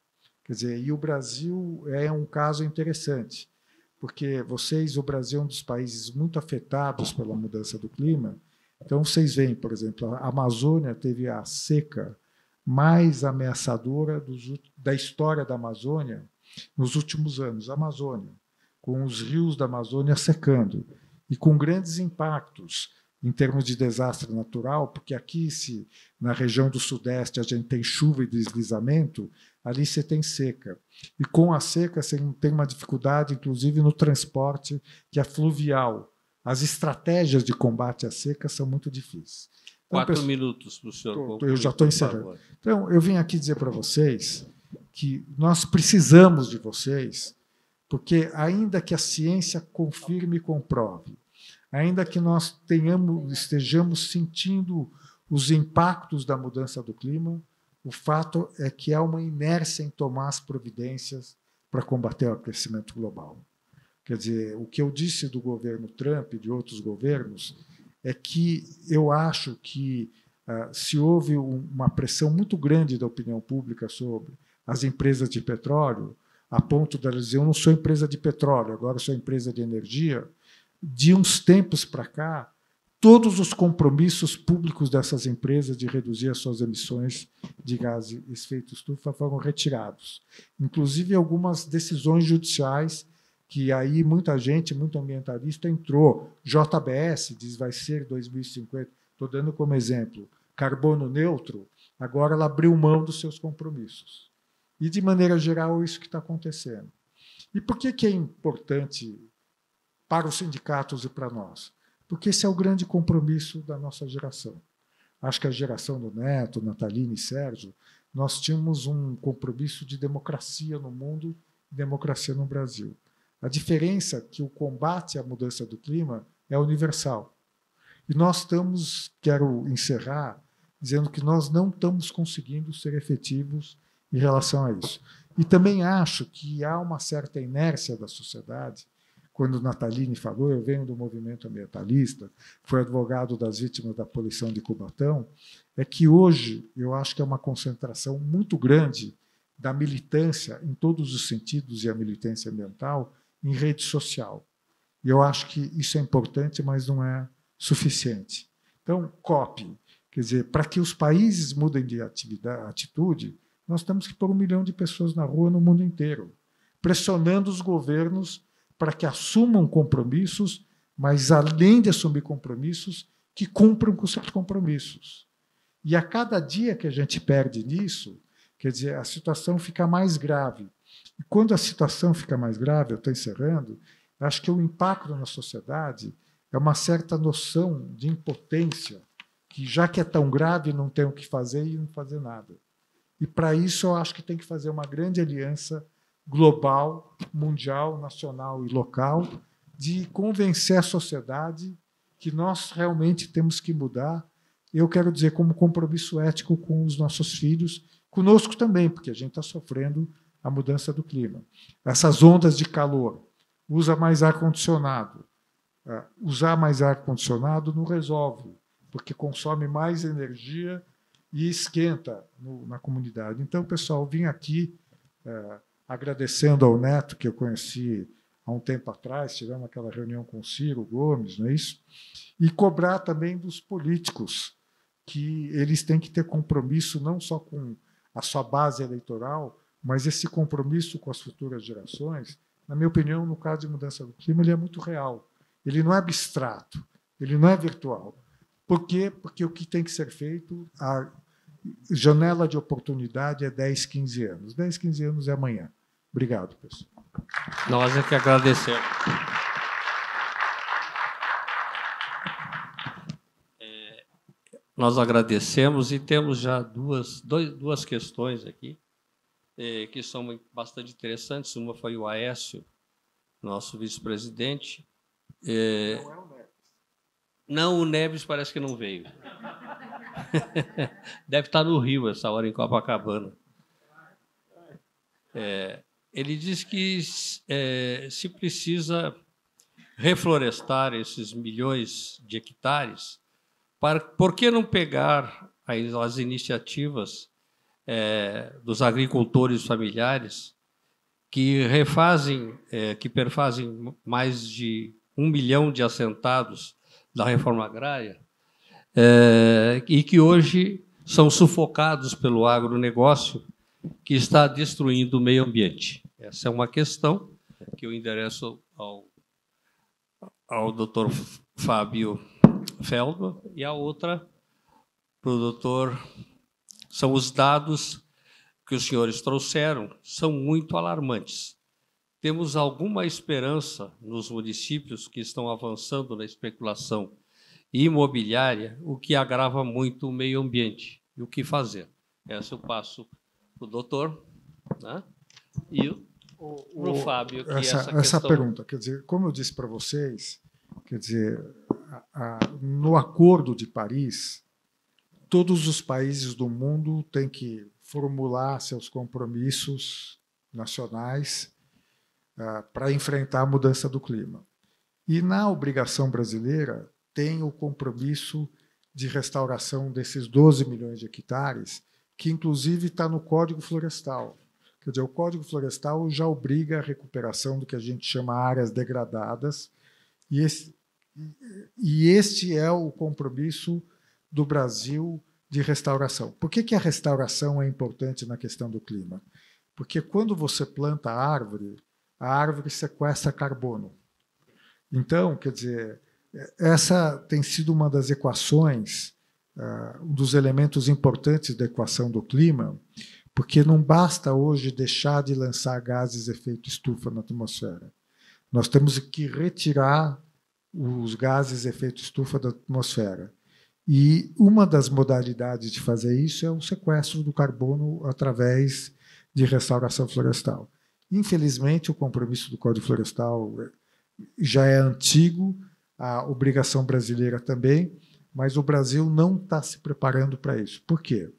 Quer dizer, e o Brasil é um caso interessante, porque o Brasil é um dos países muito afetados pela mudança do clima. Então, vocês veem, por exemplo, a Amazônia teve a seca mais ameaçadora da história da Amazônia nos últimos anos. A Amazônia, com os rios da Amazônia secando e com grandes impactos em termos de desastre natural, porque aqui, na região do Sudeste, a gente tem chuva e deslizamento, ali você tem seca. E com a seca, você tem uma dificuldade, inclusive, no transporte, que é fluvial. As estratégias de combate à seca são muito difíceis. Então, 4 minutos para o senhor. Eu já estou encerrando. Então, eu vim aqui dizer para vocês que nós precisamos de vocês, porque, ainda que a ciência confirme e comprove, ainda que nós estejamos sentindo os impactos da mudança do clima, o fato é que há uma inércia em tomar as providências para combater o aquecimento global. Quer dizer, o que eu disse do governo Trump e de outros governos é que eu acho que se houve uma pressão muito grande da opinião pública sobre as empresas de petróleo, a ponto de elas dizer, eu não sou empresa de petróleo, agora sou empresa de energia, de uns tempos para cá, todos os compromissos públicos dessas empresas de reduzir as suas emissões de gases de efeito estufa foram retirados. Inclusive, algumas decisões judiciais que aí muita gente, muito ambientalista, entrou. JBS diz que vai ser 2050. Estou dando como exemplo. Carbono neutro, agora ela abriu mão dos seus compromissos. E, de maneira geral, é isso que está acontecendo. E por que é importante para os sindicatos e para nós? Porque esse é o grande compromisso da nossa geração. Acho que a geração do Neto, Natalini e Sérgio, nós tínhamos um compromisso de democracia no mundo e democracia no Brasil. A diferença é que o combate à mudança do clima é universal. E nós quero encerrar dizendo que nós não estamos conseguindo ser efetivos em relação a isso. E também acho que há uma certa inércia da sociedade. Quando o Natalini falou, eu venho do movimento ambientalista, fui advogado das vítimas da poluição de Cubatão, é que hoje eu acho que é uma concentração muito grande da militância, em todos os sentidos, e a militância ambiental, em rede social. E eu acho que isso é importante, mas não é suficiente. Então, COP, quer dizer, para que os países mudem de atitude, nós temos que pôr 1 milhão de pessoas na rua no mundo inteiro, pressionando os governos para que assumam compromissos, mas, além de assumir compromissos, que cumpram com seus compromissos. E a cada dia que a gente perde nisso, quer dizer, a situação fica mais grave. E quando a situação fica mais grave, eu estou encerrando, acho que o impacto na sociedade é uma certa noção de impotência, que já que é tão grave, não tem o que fazer e não fazer nada. E, para isso, eu acho que tem que fazer uma grande aliança global, mundial, nacional e local, de convencer a sociedade que nós realmente temos que mudar. Eu quero dizer, como compromisso ético com os nossos filhos, conosco também, porque a gente está sofrendo a mudança do clima. Essas ondas de calor, usa mais ar-condicionado. Usar mais ar-condicionado não resolve, porque consome mais energia e esquenta na comunidade. Então, pessoal, vim aqui agradecendo ao Neto, que eu conheci há um tempo atrás, tivemos aquela reunião com o Ciro Gomes, não é isso? E cobrar também dos políticos, que eles têm que ter compromisso não só com a sua base eleitoral, mas esse compromisso com as futuras gerações, na minha opinião, no caso de mudança do clima, ele é muito real. Ele não é abstrato, ele não é virtual. Por quê? Porque o que tem que ser feito, a janela de oportunidade é 10, 15 anos. 10, 15 anos é amanhã. Obrigado, pessoal. Nós é que agradecemos. Nós agradecemos e temos já duas questões aqui que são bastante interessantes. Uma foi o Aécio nosso vice-presidente. Não, o Neves parece que não veio. Deve estar no Rio essa hora, em Copacabana. Ele diz que se precisa reflorestar esses milhões de hectares, por que não pegar as iniciativas dos agricultores familiares que perfazem mais de 1 milhão de assentados da reforma agrária e que hoje são sufocados pelo agronegócio que está destruindo o meio ambiente. Essa é uma questão que eu endereço ao Dr. Fábio Feldman, e a outra para o doutor. São os dados que os senhores trouxeram, são muito alarmantes. Temos alguma esperança nos municípios que estão avançando na especulação imobiliária, o que agrava muito o meio ambiente. E o que fazer? Essa eu passo para o doutor, né? E para o Fábio. Que essa pergunta, quer dizer, como eu disse para vocês, quer dizer, no Acordo de Paris, todos os países do mundo têm que formular seus compromissos nacionais para enfrentar a mudança do clima. E na obrigação brasileira tem o compromisso de restauração desses 12 milhões de hectares, que inclusive está no Código Florestal. Quer dizer, o Código Florestal já obriga a recuperação do que a gente chama áreas degradadas, e este é o compromisso do Brasil de restauração. Por que a restauração é importante na questão do clima? Porque quando você planta a árvore sequestra carbono. Então, quer dizer, essa tem sido uma das equações, um dos elementos importantes da equação do clima, porque não basta hoje deixar de lançar gases de efeito estufa na atmosfera. Nós temos que retirar os gases de efeito estufa da atmosfera. E uma das modalidades de fazer isso é o sequestro do carbono através de restauração florestal. Infelizmente, o compromisso do Código Florestal já é antigo, a obrigação brasileira também, mas o Brasil não está se preparando para isso. Por quê?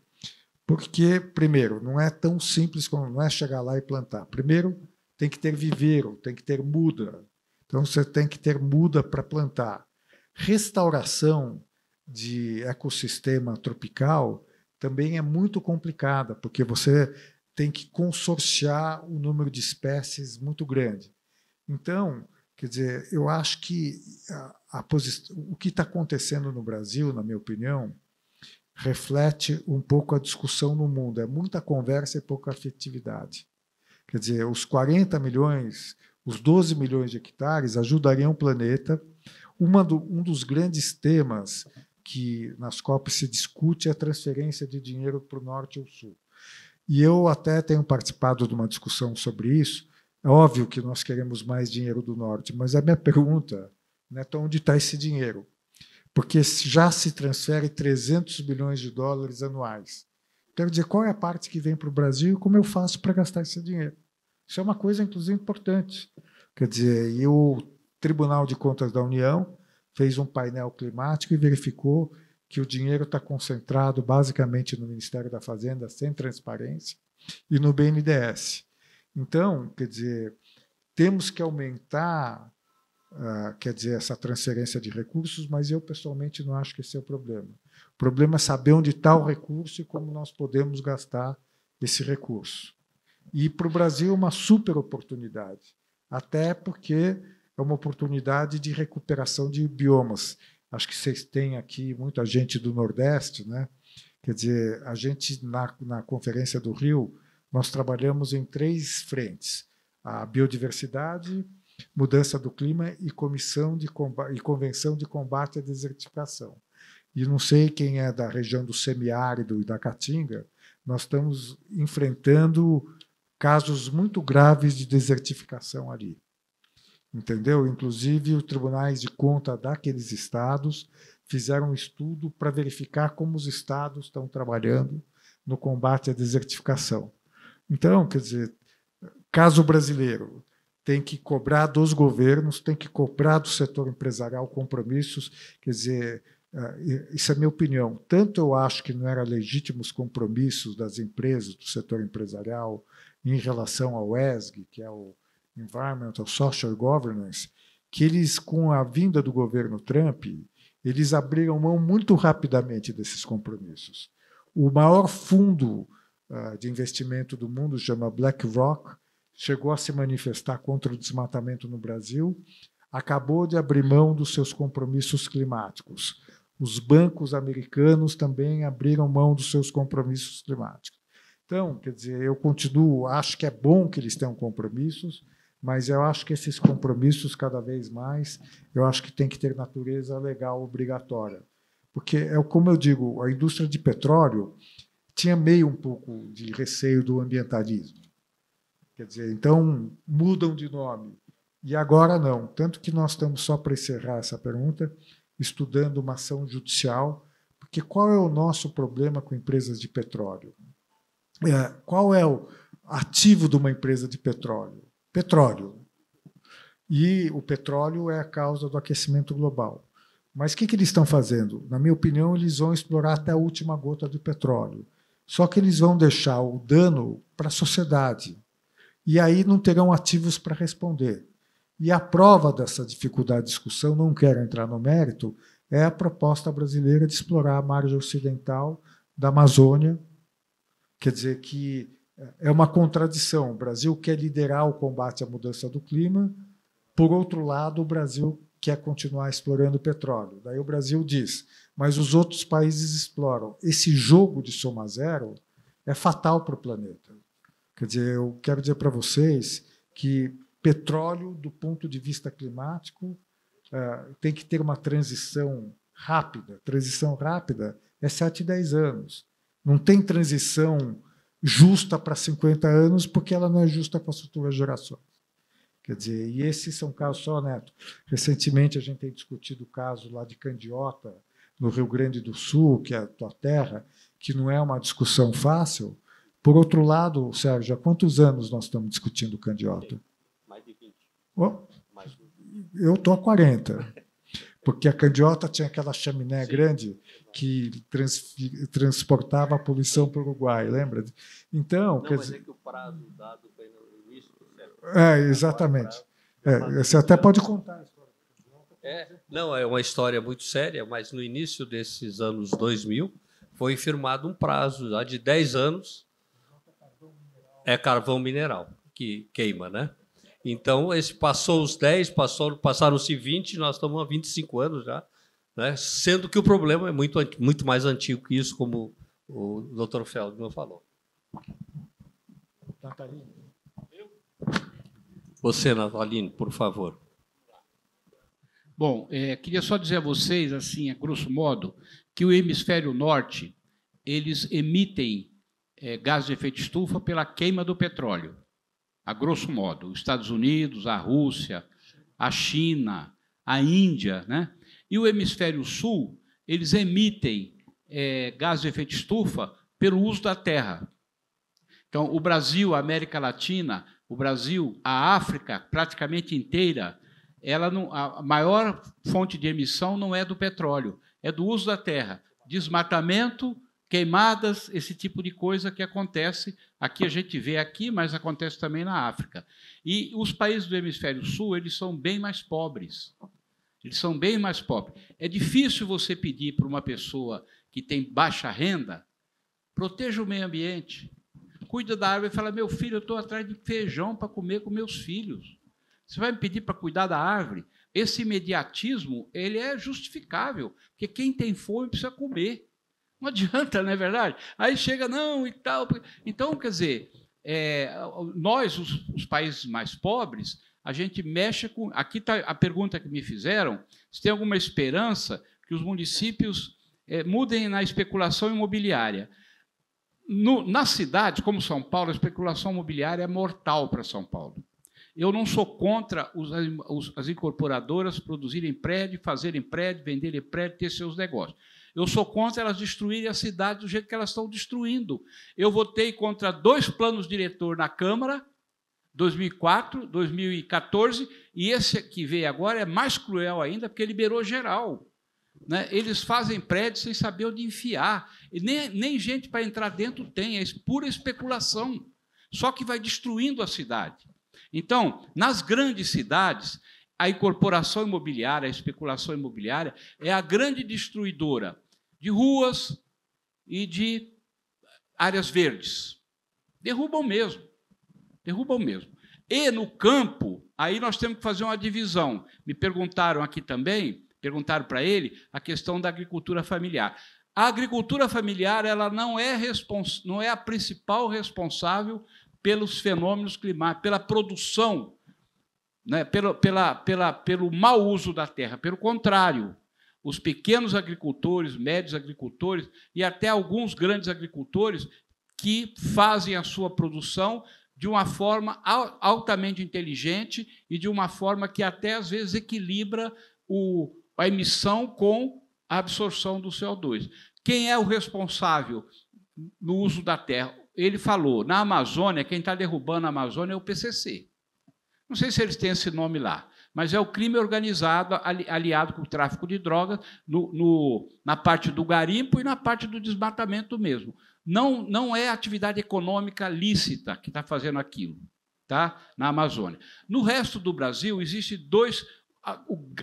Porque, primeiro, não é tão simples como não é chegar lá e plantar. Primeiro, tem que ter viveiro, tem que ter muda. Então, você tem que ter muda para plantar. Restauração de ecossistema tropical também é muito complicada, porque você tem que consorciar um número de espécies muito grande. Então, quer dizer, eu acho que o que está acontecendo no Brasil, na minha opinião, reflete um pouco a discussão no mundo. É muita conversa e pouca afetividade. Quer dizer, os 40 milhões, os 12 milhões de hectares ajudariam o planeta. Um dos grandes temas que nas COP se discute é a transferência de dinheiro para o norte ou sul. E eu até tenho participado de uma discussão sobre isso. É óbvio que nós queremos mais dinheiro do norte, mas a minha pergunta é onde está esse dinheiro? Porque já se transfere 300 bilhões de dólares anuais. Quero dizer, qual é a parte que vem para o Brasil e como eu faço para gastar esse dinheiro? Isso é uma coisa, inclusive, importante. Quer dizer, e o Tribunal de Contas da União fez um painel climático e verificou que o dinheiro está concentrado basicamente no Ministério da Fazenda, sem transparência, e no BNDES. Então, quer dizer, temos que aumentar, quer dizer, essa transferência de recursos, mas eu, pessoalmente, não acho que esse é o problema. O problema é saber onde está o recurso e como nós podemos gastar esse recurso. E, para o Brasil, é uma super oportunidade, até porque é uma oportunidade de recuperação de biomas. Acho que vocês têm aqui muita gente do Nordeste, né? Quer dizer, a gente, na Conferência do Rio, nós trabalhamos em 3 frentes: a biodiversidade, mudança do clima e Convenção de Combate à Desertificação. E não sei quem é da região do semiárido e da Caatinga, nós estamos enfrentando casos muito graves de desertificação ali. Entendeu? Inclusive, os tribunais de conta daqueles estados fizeram um estudo para verificar como os estados estão trabalhando no combate à desertificação. Então, quer dizer, caso brasileiro, tem que cobrar dos governos, tem que cobrar do setor empresarial compromissos. Quer dizer, isso é minha opinião. Tanto eu acho que não eram legítimos compromissos das empresas, do setor empresarial, em relação ao ESG, que é o Environmental Social Governance, que eles, com a vinda do governo Trump, eles abriram mão muito rapidamente desses compromissos. O maior fundo de investimento do mundo, chama BlackRock, chegou a se manifestar contra o desmatamento no Brasil, acabou de abrir mão dos seus compromissos climáticos. Os bancos americanos também abriram mão dos seus compromissos climáticos. Então, quer dizer, eu continuo, acho que é bom que eles tenham compromissos, mas eu acho que esses compromissos, cada vez mais, eu acho que tem que ter natureza legal obrigatória. Porque, como eu digo, a indústria de petróleo tinha meio um pouco de receio do ambientalismo. Quer dizer, então, mudam de nome. E agora não. Tanto que nós estamos, só para encerrar essa pergunta, estudando uma ação judicial, porque qual é o nosso problema com empresas de petróleo? Qual é o ativo de uma empresa de petróleo? Petróleo. E o petróleo é a causa do aquecimento global. Mas o que eles estão fazendo? Na minha opinião, eles vão explorar até a última gota de petróleo. Só que eles vão deixar o dano para a sociedade. E aí não terão ativos para responder. E a prova dessa dificuldade de discussão, não quero entrar no mérito, é a proposta brasileira de explorar a margem ocidental da Amazônia. Quer dizer que é uma contradição. O Brasil quer liderar o combate à mudança do clima, por outro lado, o Brasil quer continuar explorando petróleo. Daí o Brasil diz, mas os outros países exploram. Esse jogo de soma zero é fatal para o planeta. Quer dizer, eu quero dizer para vocês que petróleo, do ponto de vista climático, tem que ter uma transição rápida. Transição rápida é 7, 10 anos. Não tem transição justa para 50 anos, porque ela não é justa com as futuras gerações. Quer dizer, e esses são casos só, Neto. Recentemente, a gente tem discutido o caso lá de Candiota, no Rio Grande do Sul, que é a tua terra, que não é uma discussão fácil. Por outro lado, Sérgio, há quantos anos nós estamos discutindo Candiota? Mais de 20. Oh, eu estou há 40. Porque a Candiota tinha aquela chaminé grande que transportava a poluição para o Uruguai, lembra? Então, quer dizer... que o prazo dado foi no início do século. Exatamente. Você até pode contar a história. Não, é uma história muito séria, mas no início desses anos 2000 foi firmado um prazo já de 10 anos. É carvão mineral que queima, né? Então, passou os 10, passaram-se 20, nós estamos há 25 anos já, né? Sendo que o problema é muito mais antigo que isso, como o Dr. Feldman falou. Natalino. Você, Natalino, por favor. Bom, queria só dizer a vocês, assim, a grosso modo, que o hemisfério norte, eles emitem gás de efeito estufa pela queima do petróleo. A grosso modo, os Estados Unidos, a Rússia, a China, a Índia, né? E o hemisfério sul, eles emitem gás de efeito estufa pelo uso da terra. Então, o Brasil, a América Latina, o Brasil, a África, praticamente inteira, a maior fonte de emissão não é do petróleo, é do uso da terra. Desmatamento, queimadas, esse tipo de coisa que acontece. Aqui a gente vê aqui, mas acontece também na África. E os países do hemisfério sul, eles são bem mais pobres. Eles são bem mais pobres. É difícil você pedir para uma pessoa que tem baixa renda, proteja o meio ambiente, cuida da árvore e fala, meu filho, eu estou atrás de feijão para comer com meus filhos. Você vai me pedir para cuidar da árvore? Esse imediatismo, ele é justificável, porque quem tem fome precisa comer. Não adianta, não é verdade? Aí chega, não, e tal. Então, quer dizer, nós, os países mais pobres, a gente mexe com... Aqui está a pergunta que me fizeram, se tem alguma esperança que os municípios mudem na especulação imobiliária. Nas cidades, como São Paulo, a especulação imobiliária é mortal para São Paulo. Eu não sou contra as incorporadoras produzirem prédio, fazerem prédio, venderem prédio, ter seus negócios. Eu sou contra elas destruírem a cidade do jeito que elas estão destruindo. Eu votei contra 2 planos diretor na Câmara, 2004, 2014, e esse que veio agora é mais cruel ainda, porque liberou geral. Né? Eles fazem prédios sem saber onde enfiar. E nem gente para entrar dentro tem, é pura especulação. Só que vai destruindo a cidade. Então, nas grandes cidades, a incorporação imobiliária, a especulação imobiliária, é a grande destruidora de ruas e de áreas verdes. Derrubam mesmo. Derrubam mesmo. E, no campo, aí nós temos que fazer uma divisão. Me perguntaram aqui também, perguntaram para ele, a questão da agricultura familiar. A agricultura familiar ela não é a principal responsável pelos fenômenos climáticos, pela produção, né, pelo mau uso da terra. Pelo contrário, os pequenos agricultores, médios agricultores e até alguns grandes agricultores que fazem a sua produção de uma forma altamente inteligente e de uma forma que até, às vezes, equilibra a emissão com a absorção do CO2. Quem é o responsável no uso da terra? Ele falou, na Amazônia, quem está derrubando a Amazônia é o PCC. Não sei se eles têm esse nome lá, mas é o crime organizado aliado com o tráfico de drogas na parte do garimpo e na parte do desmatamento mesmo. Não é atividade econômica lícita que está fazendo aquilo, tá? Na Amazônia. No resto do Brasil, existe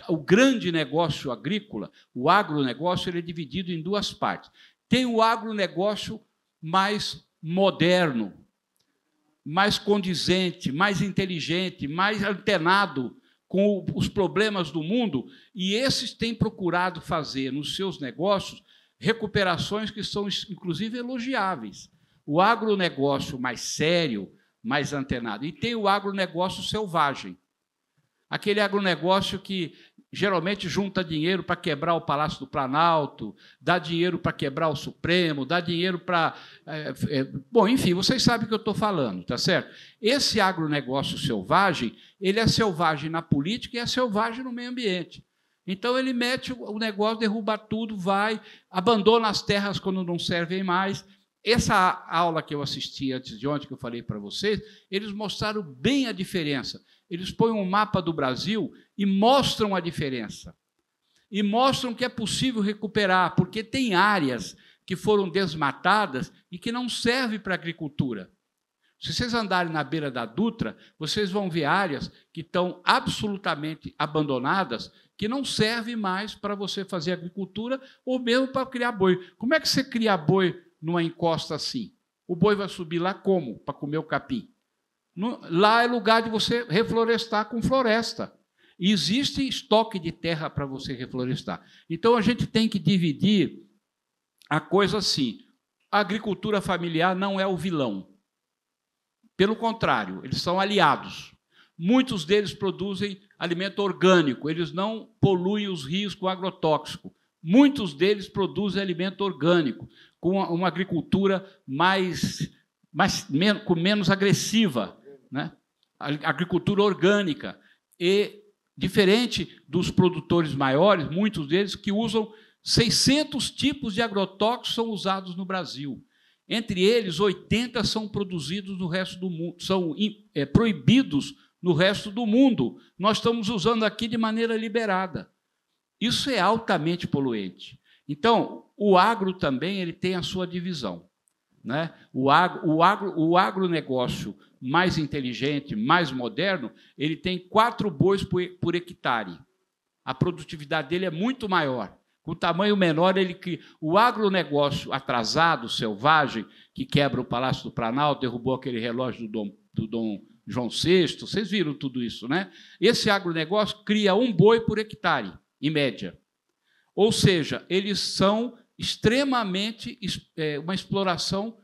o grande negócio agrícola, o agronegócio, ele é dividido em duas partes. Tem o agronegócio mais moderno, mais condizente, mais inteligente, mais antenado com os problemas do mundo, e esses têm procurado fazer nos seus negócios recuperações que são, inclusive, elogiáveis. O agronegócio mais sério, mais antenado. E tem o agronegócio selvagem. Aquele agronegócio que geralmente junta dinheiro para quebrar o Palácio do Planalto, dá dinheiro para quebrar o Supremo, dá dinheiro para... Bom, enfim, vocês sabem o que eu estou falando, tá certo? Esse agronegócio selvagem, ele é selvagem na política e é selvagem no meio ambiente. Então, ele mete o negócio, derruba tudo, vai, abandona as terras quando não servem mais. Essa aula que eu assisti antes de ontem, que eu falei para vocês, eles mostraram bem a diferença. Eles põem um mapa do Brasil e mostram a diferença. E mostram que é possível recuperar, porque tem áreas que foram desmatadas e que não servem para a agricultura. Se vocês andarem na beira da Dutra, vocês vão ver áreas que estão absolutamente abandonadas, que não servem mais para você fazer agricultura ou mesmo para criar boi. Como é que você cria boi numa encosta assim? O boi vai subir lá como? Para comer o capim. Lá é lugar de você reflorestar com floresta. E existe estoque de terra para você reflorestar. Então, a gente tem que dividir a coisa assim. A agricultura familiar não é o vilão. Pelo contrário, eles são aliados. Muitos deles produzem alimento orgânico, eles não poluem os rios com agrotóxico. Muitos deles produzem alimento orgânico, com uma agricultura com menos agressiva, né? Agricultura orgânica. E, diferente dos produtores maiores, muitos deles que usam 600 tipos de agrotóxicos são usados no Brasil. Entre eles, 80 são produzidos no resto do mundo, são proibidos no resto do mundo. Nós estamos usando aqui de maneira liberada. Isso é altamente poluente. Então, o agro também ele tem a sua divisão, né? O agronegócio mais inteligente, mais moderno, ele tem 4 bois por hectare. A produtividade dele é muito maior. Com tamanho menor, ele cria. O agronegócio atrasado, selvagem, que quebra o Palácio do Planalto, derrubou aquele relógio do Dom João VI, vocês viram tudo isso, né? Esse agronegócio cria 1 boi por hectare, em média. Ou seja, eles são extremamente uma exploração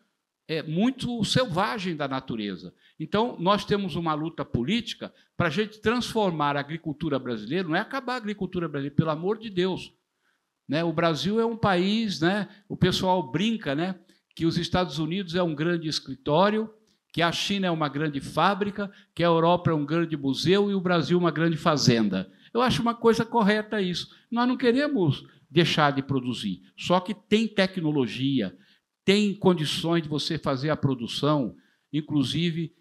muito selvagem da natureza. Então, nós temos uma luta política para a gente transformar a agricultura brasileira, não é acabar a agricultura brasileira, pelo amor de Deus. Né? O Brasil é um país, né? O pessoal brinca, né? Que os Estados Unidos é um grande escritório, que a China é uma grande fábrica, que a Europa é um grande museu e o Brasil uma grande fazenda. Eu acho uma coisa correta isso. Nós não queremos deixar de produzir, só que tem tecnologia, tem condições de você fazer a produção, inclusive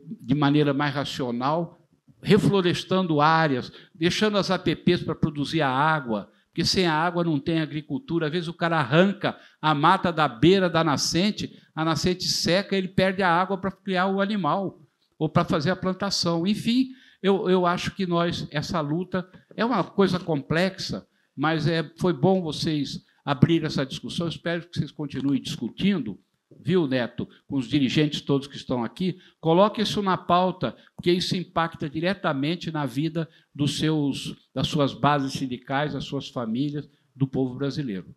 de maneira mais racional, reflorestando áreas, deixando as APPs para produzir a água, porque sem a água não tem agricultura. Às vezes o cara arranca a mata da beira da nascente, a nascente seca, ele perde a água para criar o animal ou para fazer a plantação. Enfim, eu acho que essa luta é uma coisa complexa, mas foi bom vocês abrir essa discussão. Eu espero que vocês continuem discutindo, viu, Neto, com os dirigentes todos que estão aqui. Coloque isso na pauta, porque isso impacta diretamente na vida das suas bases sindicais, das suas famílias, do povo brasileiro.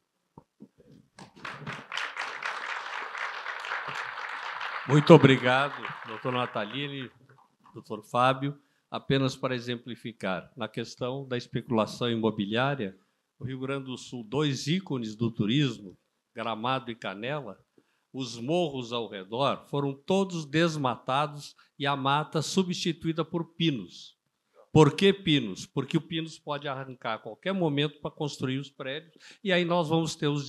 Muito obrigado, doutor Natalini, doutor Fábio. Apenas para exemplificar, na questão da especulação imobiliária, o Rio Grande do Sul, 2 ícones do turismo, Gramado e Canela, os morros ao redor foram todos desmatados e a mata substituída por pinos. Por que pinos? Porque o pinos pode arrancar a qualquer momento para construir os prédios, e aí nós vamos ter os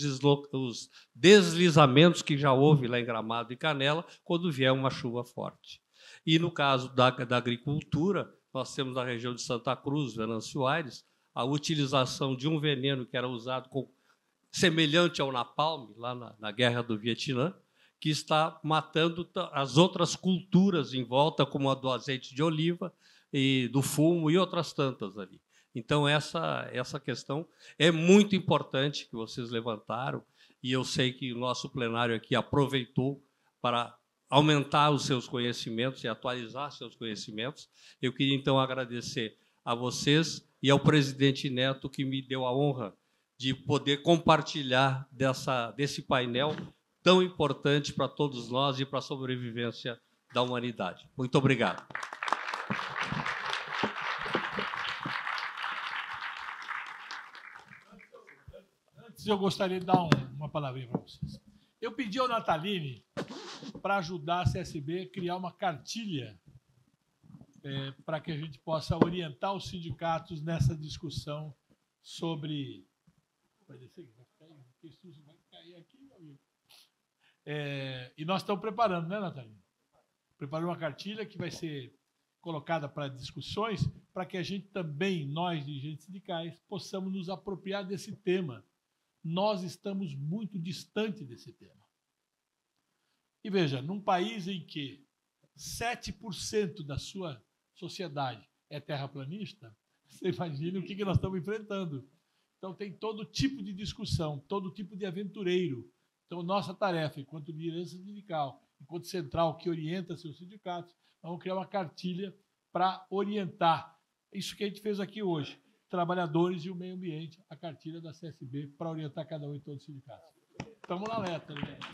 deslizamentos que já houve lá em Gramado e Canela quando vier uma chuva forte. E, no caso da agricultura, nós temos na região de Santa Cruz, Venâncio Aires, a utilização de um veneno que era usado semelhante ao napalm, lá na Guerra do Vietnã, que está matando as outras culturas em volta, como a do azeite de oliva, e do fumo e outras tantas ali. Então, essa questão é muito importante que vocês levantaram, e eu sei que o nosso plenário aqui aproveitou para aumentar os seus conhecimentos e atualizar seus conhecimentos. Eu queria, então, agradecer a vocês e ao presidente Neto, que me deu a honra de poder compartilhar desse painel tão importante para todos nós e para a sobrevivência da humanidade. Muito obrigado. Antes, eu gostaria de dar uma palavrinha para vocês. Eu pedi ao Natalini para ajudar a CSB a criar uma cartilha para que a gente possa orientar os sindicatos nessa discussão sobre... Vai descer? Vai cair aqui, meu amigo. E nós estamos preparando, né, Natalini? Preparando uma cartilha que vai ser colocada para discussões, para que a gente também, nós, dirigentes sindicais, possamos nos apropriar desse tema. Nós estamos muito distante desse tema. E veja, num país em que 7% da sua sociedade é terraplanista, você imagina o que nós estamos enfrentando. Então, tem todo tipo de discussão, todo tipo de aventureiro. Então, nossa tarefa, enquanto liderança sindical, enquanto central que orienta seus sindicatos, vamos criar uma cartilha para orientar. Isso que a gente fez aqui hoje. Trabalhadores e o meio ambiente, a cartilha da CSB, para orientar cada um em todos os sindicatos. Estamos na letra, gente.